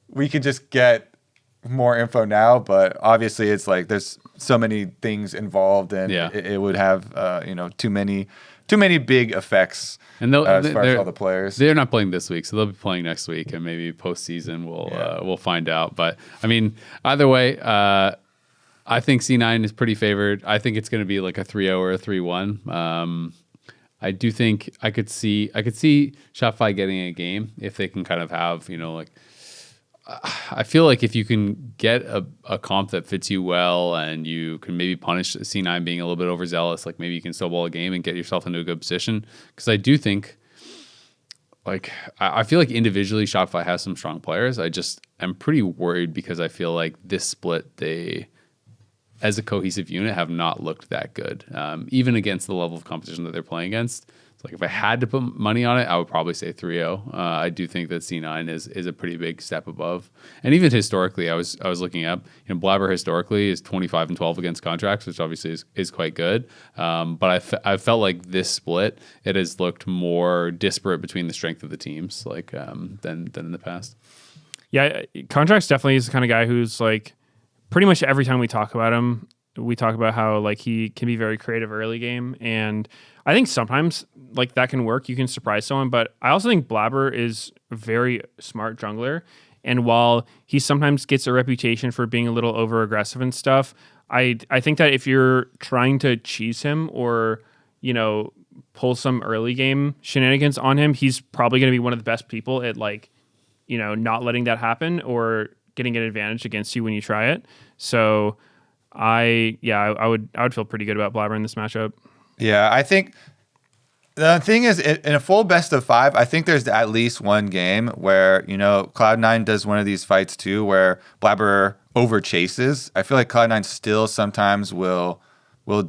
we could just get more info now, but obviously it's like there's so many things involved, and it would have too many big effects. And as far as all the players, they're not playing this week, so they'll be playing next week, and maybe postseason we'll find out. But I mean, either way, I think C9 is pretty favored. I think it's going to be like a 3-0 or a 3-1. I do think I could see Shopify getting a game if they can kind of have, I feel like if you can get a comp that fits you well, and you can maybe punish C9 being a little bit overzealous, like maybe you can snowball a game and get yourself into a good position. Because I do think, like, I feel like individually Shopify has some strong players. I just am pretty worried because I feel like this split, they, as a cohesive unit, have not looked that good, even against the level of competition that they're playing against. It's like if I had to put money on it, I would probably say 3-0. I do think that C9 is a pretty big step above. And even historically, I was looking up, Blabber historically is 25-12 against contracts, which obviously is quite good. But I felt like this split, it has looked more disparate between the strength of the teams, like than in the past. Yeah, contracts definitely is the kind of guy who's like, pretty much every time we talk about him, we talk about how like he can be very creative early game, and I think sometimes like that can work. You can surprise someone, but I also think Blabber is a very smart jungler, and while he sometimes gets a reputation for being a little over aggressive and stuff, I think that if you're trying to cheese him or pull some early game shenanigans on him, he's probably going to be one of the best people at like not letting that happen or getting an advantage against you when you try it. So I would feel pretty good about Blabber in this matchup. Yeah, I think the thing is, in a full best of 5, I think there's at least one game where Cloud9 does one of these fights too, where Blabber over chases. I feel like Cloud9 still sometimes will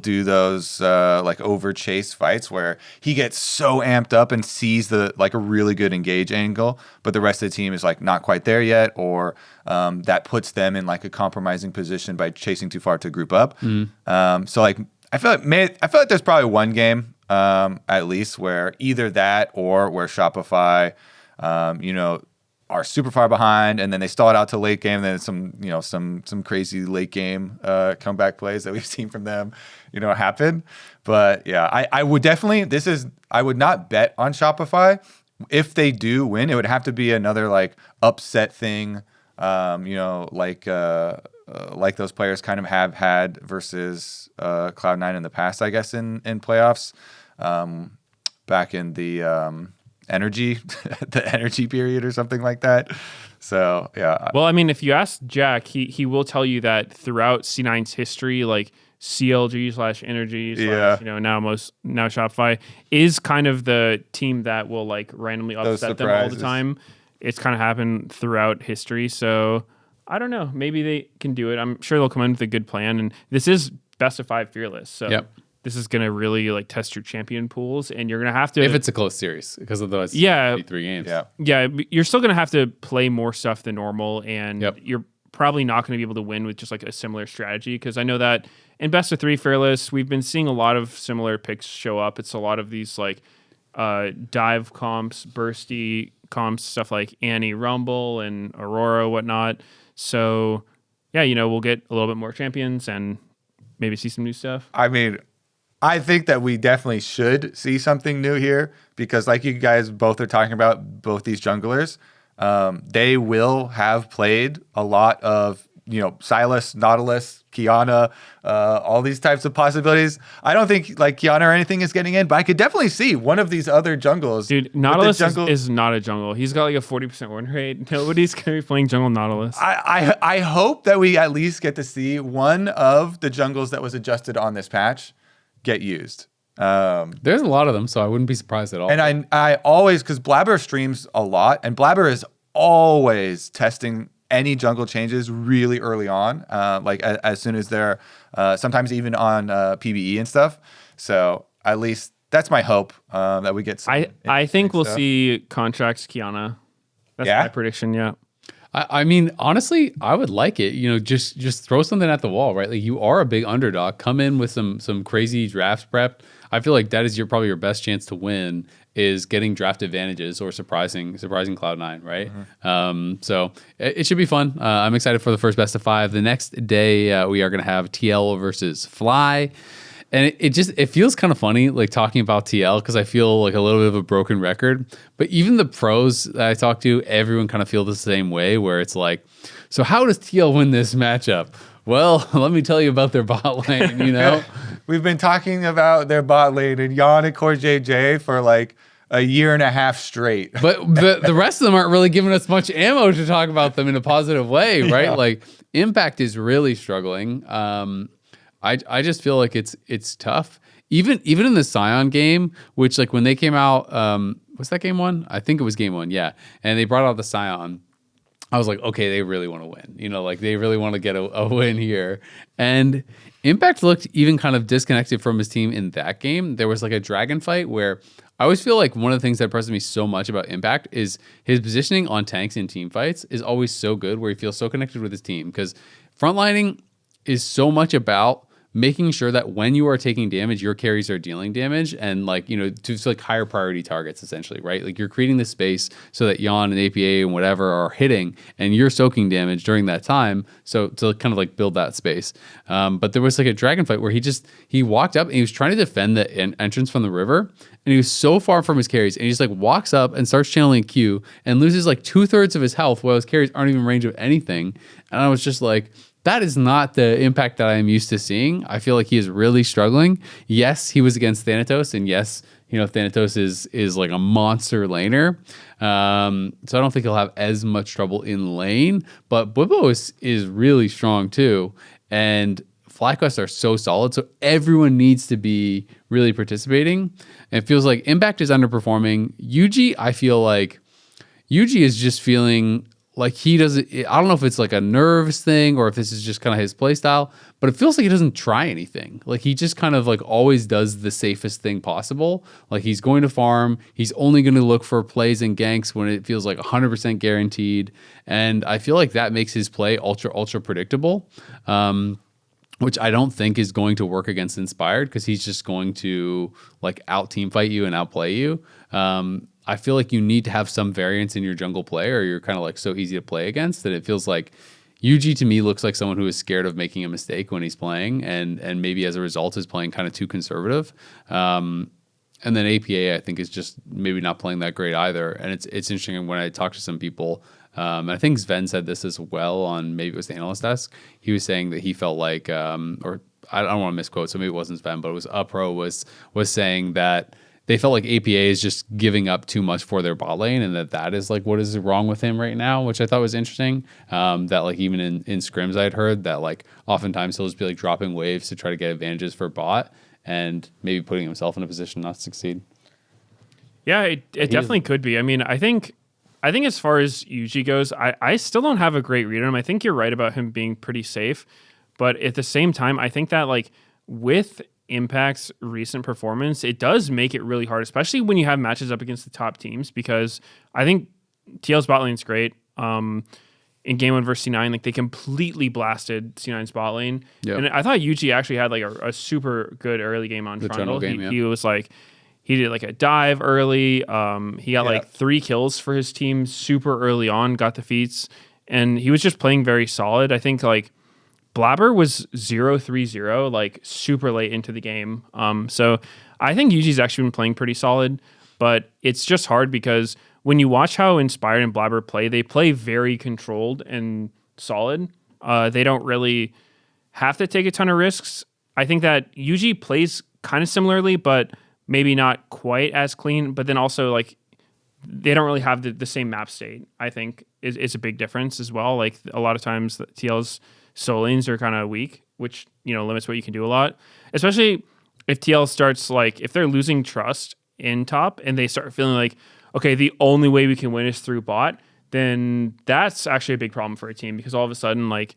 do those like over chase fights where he gets so amped up and sees a really good engage angle, but the rest of the team is like not quite there yet, or that puts them in like a compromising position by chasing too far to group up. So like I feel like there's probably one game at least where either that or where Shopify are super far behind, and then they stall it out to late game, and then some crazy late game comeback plays that we've seen from them, happen. But yeah, I would definitely, I would not bet on Shopify. If they do win, it would have to be another like upset thing, like those players kind of have had versus Cloud9 in the past, I guess, in playoffs, back in the energy period or something like that. So yeah. Well, I mean, if you ask Jack, he will tell you that throughout C9's history, like CLG/energy now Shopify is kind of the team that will like randomly upset them all the time. It's kind of happened throughout history. So I don't know. Maybe they can do it. I'm sure they'll come in with a good plan. And this is best of 5 fearless. So this is going to really like test your champion pools, and you're going to have to, if it's a close series, because otherwise, yeah, 3 games. Yeah, you're still going to have to play more stuff than normal, and Yep. you're probably not going to be able to win with just like a similar strategy. Because I know that in best of 3 Fearless, we've been seeing a lot of similar picks show up. It's a lot of these like dive comps, bursty comps, stuff like Annie Rumble and Aurora, whatnot. So yeah, we'll get a little bit more champions and maybe see some new stuff. I mean, I think that we definitely should see something new here because, like you guys both are talking about, both these junglers, they will have played a lot of, Sylas, Nautilus, Kiana, all these types of possibilities. I don't think like Kiana or anything is getting in, but I could definitely see one of these other jungles. Dude, Nautilus is not a jungle. He's got like a 40% win rate. Nobody's going to be playing jungle Nautilus. I hope that we at least get to see one of the jungles that was adjusted on this patch get used. There's a lot of them, so I wouldn't be surprised at all. And I always, because Blabber streams a lot, and Blabber is always testing any jungle changes really early on, like as soon as they're sometimes even on PBE and stuff. So at least that's my hope, that we get some. I think we'll stuff. see contracts Kiana. That's Yeah? my prediction. Yeah. I mean, honestly, I would like it. Just throw something at the wall, right? Like, you are a big underdog. Come in with some crazy drafts prep. I feel like that is probably your best chance to win, is getting draft advantages or surprising Cloud9, right? Mm-hmm. So it should be fun. I'm excited for the first best of 5. The next day we are going to have TL versus Fly. And it feels kind of funny, like, talking about TL, because I feel like a little bit of a broken record. But even the pros that I talk to, everyone kind of feel the same way, where it's like, so how does TL win this matchup? Well, let me tell you about their bot lane, We've been talking about their bot lane and Jan and Core JJ for like a year and a half straight. But the rest of them aren't really giving us much ammo to talk about them in a positive way, right? Yeah. Like, Impact is really struggling. I just feel like it's tough. Even in the Scion game, which, like, when they came out, was that game 1? I think it was game 1, yeah. And they brought out the Scion. I was like, okay, they really want to win. Like, they really want to get a win here. And Impact looked even kind of disconnected from his team in that game. There was like a dragon fight where I always feel like one of the things that impresses me so much about Impact is his positioning on tanks in team fights is always so good, where he feels so connected with his team. Because frontlining is so much about making sure that when you are taking damage, your carries are dealing damage, and to like higher priority targets, essentially, right? Like, you're creating the space so that Jan and APA and whatever are hitting, and you're soaking damage during that time. So to kind of like build that space. But there was like a dragon fight where he walked up and he was trying to defend the entrance from the river, and he was so far from his carries, and he just like walks up and starts channeling Q and loses like 2/3 of his health while his carries aren't even in range of anything. And I was just like, that is not the Impact that I am used to seeing. I feel like he is really struggling. Yes, he was against Thanatos, and yes, Thanatos is like a monster laner. So I don't think he'll have as much trouble in lane. But Bo5s is really strong too, and FlyQuest are so solid. So everyone needs to be really participating. And it feels like Impact is underperforming. UG, I feel like UG is just feeling like he doesn't. I don't know if it's like a nerves thing or if this is just kind of his play style, but it feels like he doesn't try anything. Like, he just kind of like always does the safest thing possible. Like, he's going to farm. He's only going to look for plays and ganks when it feels like 100% guaranteed. And I feel like that makes his play ultra predictable. Which I don't think is going to work against Inspired, because he's just going to like out team fight you and outplay you. I feel like you need to have some variance in your jungle play, or you're kind of like so easy to play against that it feels like UG to me looks like someone who is scared of making a mistake when he's playing, and maybe as a result is playing kind of too conservative. And then APA, I think, is just maybe not playing that great either. And it's interesting when I talk to some people. And I think Sven said this as well on, maybe it was the analyst desk. He was saying that he felt like, or I don't want to misquote, so maybe it wasn't Sven, but it was Upro was saying that they felt like APA is just giving up too much for their bot lane, and that is like what is wrong with him right now, which I thought was interesting. That like even in scrims I'd heard that like oftentimes he'll just be like dropping waves to try to get advantages for bot, and maybe putting himself in a position not to succeed. Yeah, it definitely could be. I mean, I think as far as UG goes, I still don't have a great read on him. I think you're right about him being pretty safe, but at the same time, I think that like with Impact's recent performance, it does make it really hard, especially when you have matches up against the top teams, because I think TL's bot lane's great. In game 1 versus C9, like they completely blasted C9's bot lane. Yep. And I thought Yuji actually had like a super good early game on Trundle. He was like, he did like a dive early. He got like 3 kills for his team super early on, got the feats, and he was just playing very solid. I think like Blabber was 0-3-0, like super late into the game. So I think Yuji's actually been playing pretty solid, but it's just hard because when you watch how Inspired and Blabber play, they play very controlled and solid. They don't really have to take a ton of risks. I think that Yuji plays kind of similarly, but maybe not quite as clean. But then also, like, they don't really have the same map state, I think, is a big difference as well. Like, a lot of times, the TL's solo lanes are kind of weak, which, you know, limits what you can do a lot. Especially if TL starts, like, if they're losing trust in top and they start feeling like, okay, the only way we can win is through bot, then that's actually a big problem for a team, because all of a sudden, like,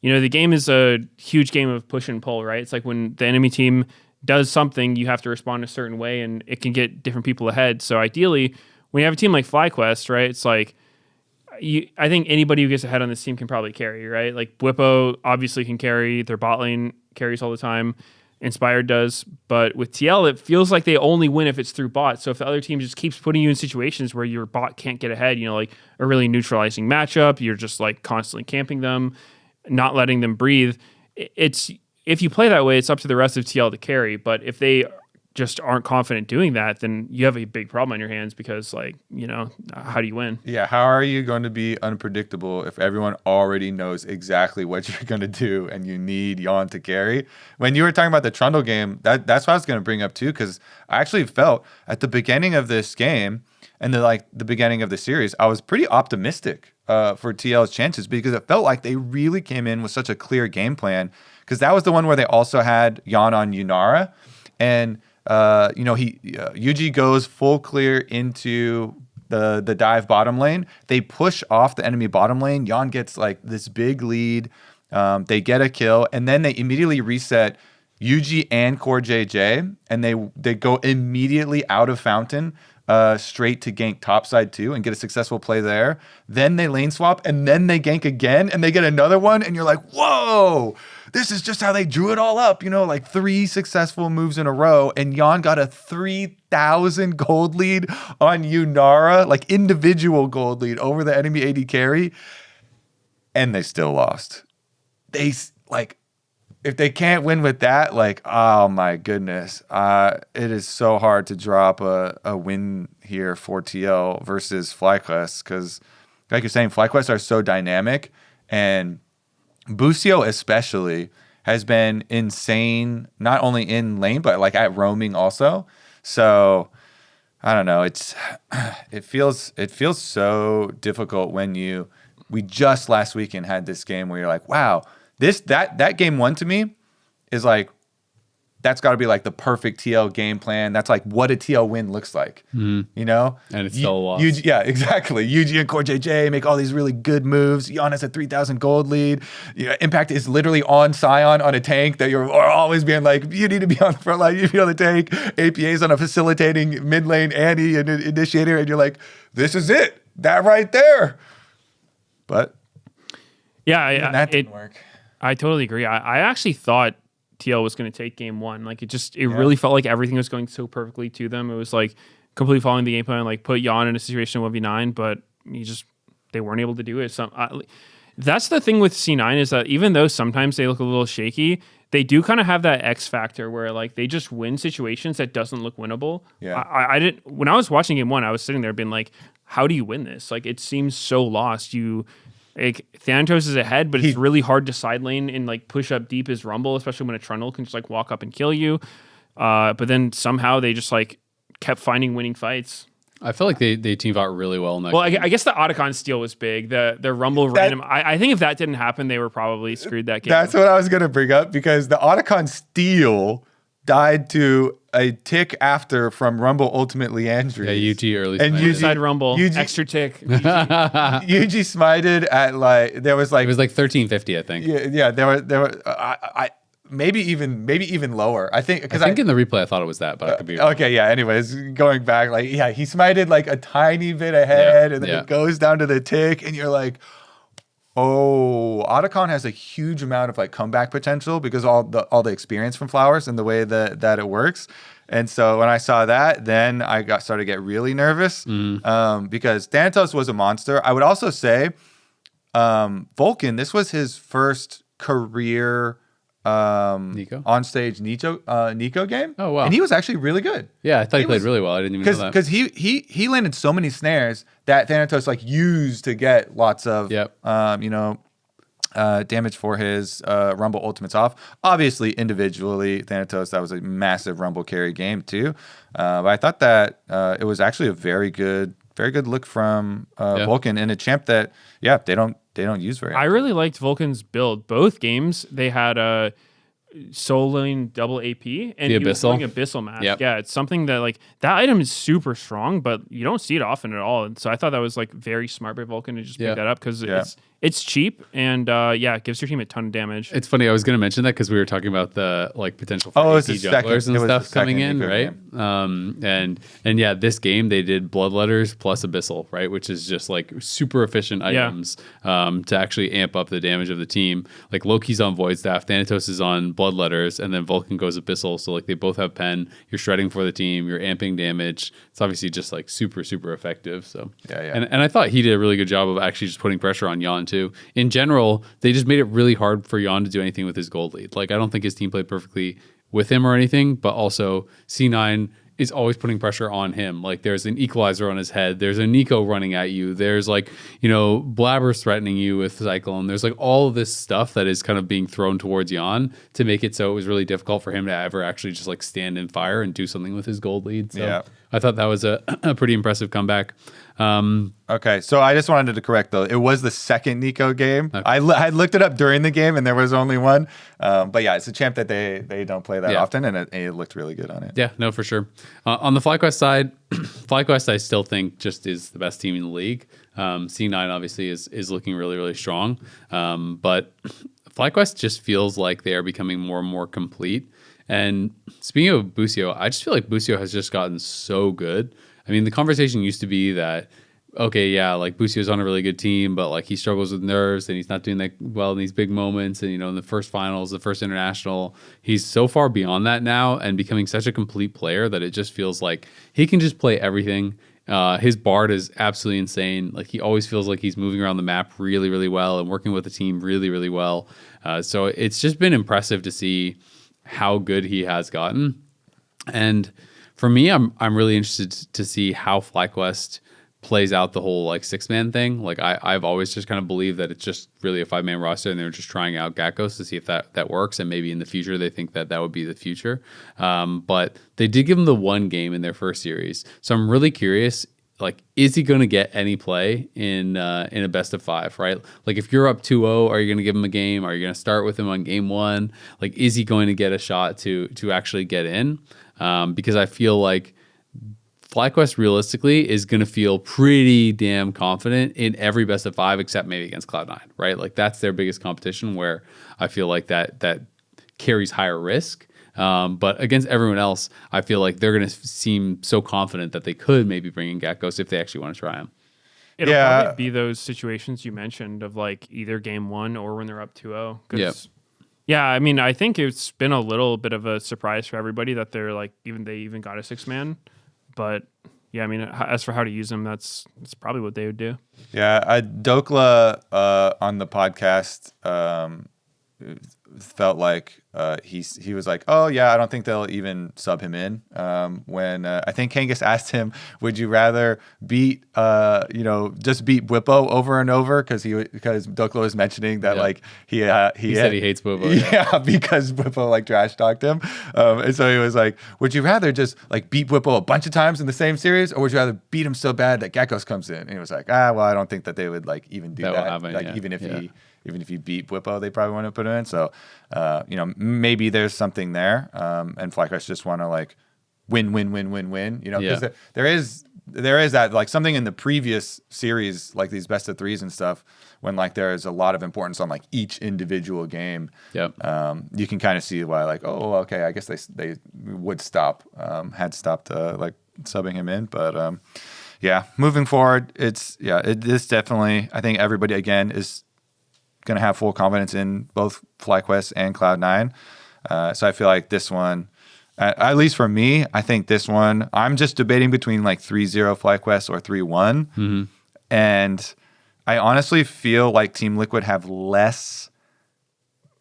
you know, the game is a huge game of push and pull, right? It's like when the enemy team does something, you have to respond a certain way, and it can get different people ahead. So ideally, when you have a team like FlyQuest, right, it's like, I think anybody who gets ahead on this team can probably carry, right? Like Bwipo obviously can carry, their bot lane carries all the time. Inspired does, but with TL, it feels like they only win if it's through bot. So if the other team just keeps putting you in situations where your bot can't get ahead, you know, like a really neutralizing matchup, you're just like constantly camping them, not letting them breathe. It's, if you play that way, it's up to the rest of TL to carry. But if they just aren't confident doing that, then you have a big problem on your hands, because, like, you know, how do you win? Yeah, how are you going to be unpredictable if everyone already knows exactly what you're going to do and you need Yon to carry? When you were talking about the Trundle game, that's what I was going to bring up too, because I actually felt at the beginning of this game and the beginning of the series, I was pretty optimistic for TL's chances, because it felt like they really came in with such a clear game plan, because that was the one where they also had Yon on Yunara, and you know, Yuji goes full clear into the dive bottom lane. They push off the enemy bottom lane. Yon gets like this big lead. They get a kill, and then they immediately reset Yuji and Core JJ, and they go immediately out of Fountain straight to gank topside 2 and get a successful play there. Then they lane swap, and then they gank again, and they get another one, and you're like, whoa! This is just how they drew it all up, you know, like 3 successful moves in a row, and Yon got a 3,000 gold lead on Yunara, like individual gold lead over the enemy AD carry, and they still lost. They, like, if they can't win with that, like, oh my goodness, it is so hard to drop a win here for TL versus FlyQuest, because, like you're saying, FlyQuest are so dynamic, and Busio especially has been insane, not only in lane, but like at roaming also. So I don't know. It feels so difficult when we just last weekend had this game where you're like, wow, that game 1 to me is like, that's got to be like the perfect TL game plan. That's like what a TL win looks like, you know? And it's still a loss. Yeah, exactly. Yuji and Core JJ make all these really good moves. Yon has a 3,000 gold lead. You know, Impact is literally on Sion on a tank that you're always being like, you need to be on the front line, you need to be on the tank. APA's on a facilitating mid lane Annie and initiator, and you're like, this is it. That right there. But yeah, that didn't work. I totally agree. I actually thought TL was going to take game 1. Like, it really felt like everything was going so perfectly to them. It was like completely following the game plan, like put Yon in a situation of 1v9, but they weren't able to do it. That's the thing with C9, is that even though sometimes they look a little shaky, they do kind of have that X factor where like they just win situations that doesn't look winnable. Yeah. I didn't, when I was watching game 1, I was sitting there being like, how do you win this? Like, it seems so lost. Like, Thanatos is ahead, but it's really hard to side lane and like push up deep as Rumble, especially when a Trundle can just like walk up and kill you. But then somehow they just like kept finding winning fights. I feel like they team fought really well in that. Well, I guess the Otacon steal was big. The Rumble random. I think if that didn't happen, they were probably screwed that game. That's what I was going to bring up, because the Otacon steal died to a tick after from Rumble Ultimate Leandry. Yeah, UG early. And smited. UG Side Rumble, UG extra tick. UG smited at like, there was like, It was like 1350, I think. yeah, there were maybe even lower. I think in the replay I thought it was that, but I could be wrong. Okay, yeah. Anyways, going back, like, yeah, he smited like a tiny bit ahead, and then it goes down to the tick, and you're like, oh, Otacon has a huge amount of like comeback potential because all the experience from Flowers and the way that it works. And so when I saw that, then I started to get really nervous because Thanatos was a monster. I would also say Vulcan, this was his first career on-stage Nico game. Oh, wow. And he was actually really good. Yeah, I thought he played really well. I didn't even know that. Because he landed so many snares that Thanatos like used to get lots of damage for his Rumble ultimates off. Obviously, individually, Thanatos, that was a massive Rumble carry game too. But I thought that it was actually a very good look from Vulcan and a champ that they don't use very often. I really liked Vulcan's build. Both games they had a soloing double AP and the he was doing Abyssal mask. Yep. Yeah, it's something that like that item is super strong, but you don't see it often at all. And so I thought that was like very smart by Vulcan to just pick that up because it's cheap and it gives your team a ton of damage. It's funny. I was going to mention that because we were talking about the like potential for AP jugglers and stuff coming in, right? And yeah, this game they did Bloodletters plus Abyssal, right, which is just like super efficient items to actually amp up the damage of the team. Like Loki's on Void Staff, Thanatos is on Bloodletters, and then Vulcan goes Abyssal. So like they both have pen. You're shredding for the team. You're amping damage. It's obviously just like super effective. So and I thought he did a really good job of actually just putting pressure on Jan too. In general, they just made it really hard for Jan to do anything with his gold lead. Like I don't think his team played perfectly with him or anything, but also C9 is always putting pressure on him. Like there's an equalizer on his head. There's a Nico running at you. There's like, Blabbers threatening you with Cyclone. There's like all of this stuff that is kind of being thrown towards Jan to make it so it was really difficult for him to ever actually just like stand in fire and do something with his gold lead. So I thought that was a pretty impressive comeback. Okay, so I just wanted to correct though. It was the second Nico game. Okay. I looked it up during the game, and there was only one. But yeah, it's a champ that they don't play that often, and it looked really good on it. Yeah, no, for sure. On the FlyQuest side, FlyQuest I still think just is the best team in the league. C9 obviously is looking really strong, but FlyQuest just feels like they are becoming more and more complete. And speaking of Busio, I just feel like Busio has just gotten so good. I mean, the conversation used to be that, okay, yeah, like Busio's on a really good team, but like he struggles with nerves and he's not doing that well in these big moments. And, in the first finals, the first international, he's so far beyond that now and becoming such a complete player that it just feels like he can just play everything. His Bard is absolutely insane. Like he always feels like he's moving around the map really well and working with the team really well. So it's just been impressive to see how good he has gotten. And for me, I'm really interested to see how FlyQuest plays out the whole like 6-man thing. Like I've always just kind of believed that it's just really a 5-man roster and they're just trying out Gakkos to see if that works. And maybe in the future they think that would be the future. But they did give him the one game in their first series. So I'm really curious, like, is he going to get any play in a best of 5, right? Like if you're up 2-0, are you going to give him a game? Are you going to start with him on game 1? Like, is he going to get a shot to actually get in? Because I feel like FlyQuest realistically is going to feel pretty damn confident in every best of 5 except maybe against Cloud9, right? Like that's their biggest competition where I feel like that carries higher risk. But against everyone else, I feel like they're going to seem so confident that they could maybe bring in Gakkos if they actually want to try him. It'll probably be those situations you mentioned of like either game 1 or when they're up 2-0. Yeah, I mean, I think it's been a little bit of a surprise for everybody that they're like they even got a 6-man. But yeah, I mean, as for how to use them, that's probably what they would do. Yeah, Dokla on the podcast felt like he was like, oh yeah, I don't think they'll even sub him in. When I think Kangas asked him, would you rather beat just beat Whippo over and over because Dokla was mentioning that like he said he hates Whippo. Yeah, because Whippo like trash talked him. And so he was like, would you rather just like beat Whippo a bunch of times in the same series, or would you rather beat him so bad that Gakkos comes in? And he was like, well, I don't think that they would like even do that. Even if he beat Whippo, they probably want to put him in. So, maybe there's something there. And FlyQuest just want to like win. Because there is that, like, something in the previous series, like these best of threes and stuff, when like there's a lot of importance on like each individual game. Yep. You can kind of see why, like, oh, okay, I guess they would stop, had stopped like subbing him in, but yeah, moving forward, it is definitely, I think everybody again is going to have full confidence in both FlyQuest and Cloud9. So I feel like this one, at least for me, I think this one, I'm just debating between like 3-0 FlyQuest or 3-1. And I honestly feel like Team Liquid have less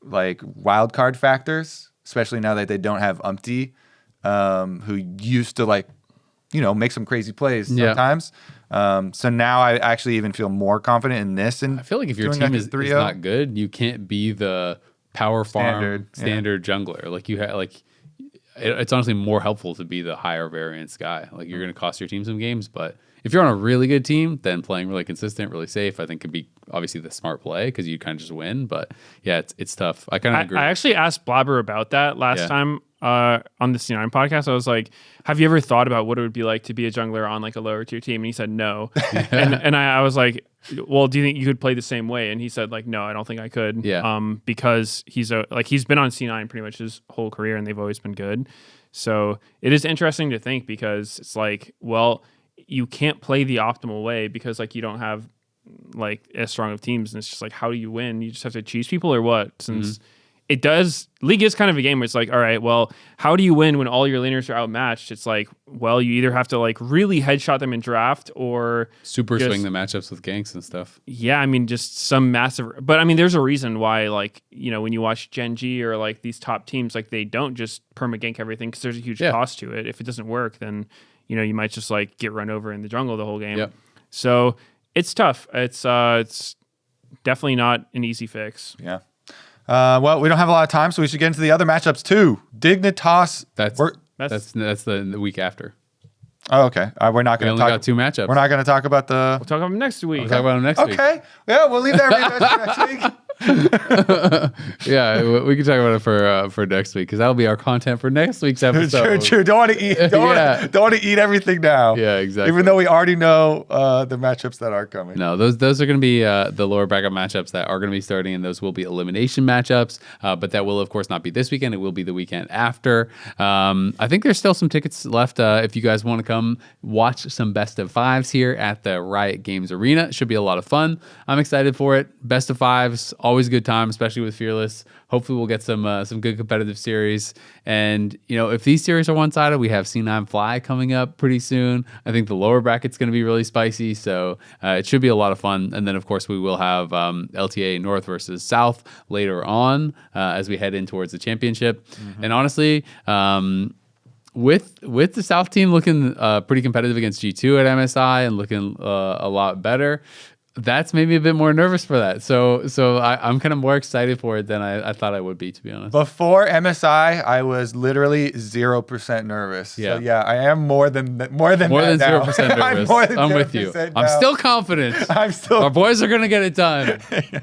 like wild card factors, especially now that they don't have Umpty, who used to like, make some crazy plays sometimes. So now I actually even feel more confident in this. And I feel like if your team is not good, you can't be the power farm standard jungler. Like you have it's honestly more helpful to be the higher variance guy. Like you're going to cost your team some games, but if you're on a really good team, then playing really consistent, really safe, I think could be obviously the smart play because you kind of just win. But yeah, it's tough. I kind of agree. I actually asked Blabber about that last time on the C9 podcast. I was like, have you ever thought about what it would be like to be a jungler on like a lower tier team? And he said no. and I was like, well, do you think you could play the same way? And he said like, no, I don't think I could. Yeah. Because he's been on C9 pretty much his whole career and they've always been good. So it is interesting to think because it's like, well, you can't play the optimal way because like you don't have like as strong of teams, and it's just like, how do you win? You just have to cheese people or what? Since League is kind of a game where it's like, all right, well, how do you win when all your laners are outmatched? It's like, well, you either have to like really headshot them in draft or super swing the matchups with ganks and stuff. Yeah, I mean, just some massive. But I mean, there's a reason why, like, when you watch Gen G or like these top teams, like they don't just perma gank everything because there's a huge cost to it. If it doesn't work, then you might just like get run over in the jungle the whole game. Yep. So it's tough. It's definitely not an easy fix. Yeah. Well, we don't have a lot of time, so we should get into the other matchups too. Dignitas. That's the week after. Oh, okay. We're not going to talk. Got two matchups. We're not going to talk about the. We'll talk about them next week. We'll talk about them next week. Okay. Yeah, we'll leave that rematch for next week. Yeah, we can talk about it for next week because that'll be our content for next week's episode. True. Don't want to eat. Don't want to eat everything now. Yeah, exactly. Even though we already know the matchups that are coming. No, those are going to be the lower bracket matchups that are going to be starting, and those will be elimination matchups. But that will, of course, not be this weekend. It will be the weekend after. I think there's still some tickets left if you guys want to come watch some best of fives here at the Riot Games Arena. It should be a lot of fun. I'm excited for it. Best of fives. Always a good time, especially with Fearless. Hopefully we'll get some good competitive series. And, if these series are one-sided, we have C9 Fly coming up pretty soon. I think the lower bracket's going to be really spicy, so it should be a lot of fun. And then, of course, we will have LTA North versus South later on as we head in towards the championship. And honestly, with the South team looking pretty competitive against G2 at MSI and looking a lot better, that's made me a bit more nervous for that. So I'm kind of more excited for it than I thought I would be, to be honest. Before MSI, I was literally 0% nervous. Yeah. So yeah, I am more than 0% nervous. I'm with you. Now. I'm still confident. Our boys are gonna get it done. Yeah.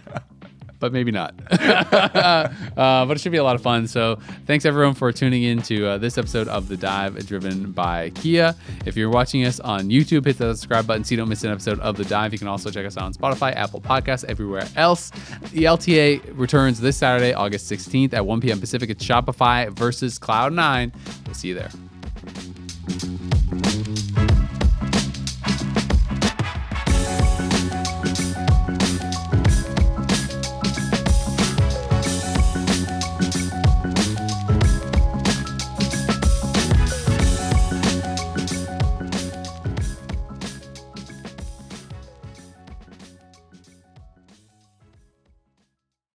But maybe not. But it should be a lot of fun. So thanks everyone for tuning in to this episode of The Dive, driven by Kia. If you're watching us on YouTube, hit the subscribe button so you don't miss an episode of The Dive. You can also check us out on Spotify, Apple Podcasts, everywhere else. The LTA returns this Saturday, August 16th at 1 p.m. Pacific. It's Shopify versus Cloud9. We'll see you there.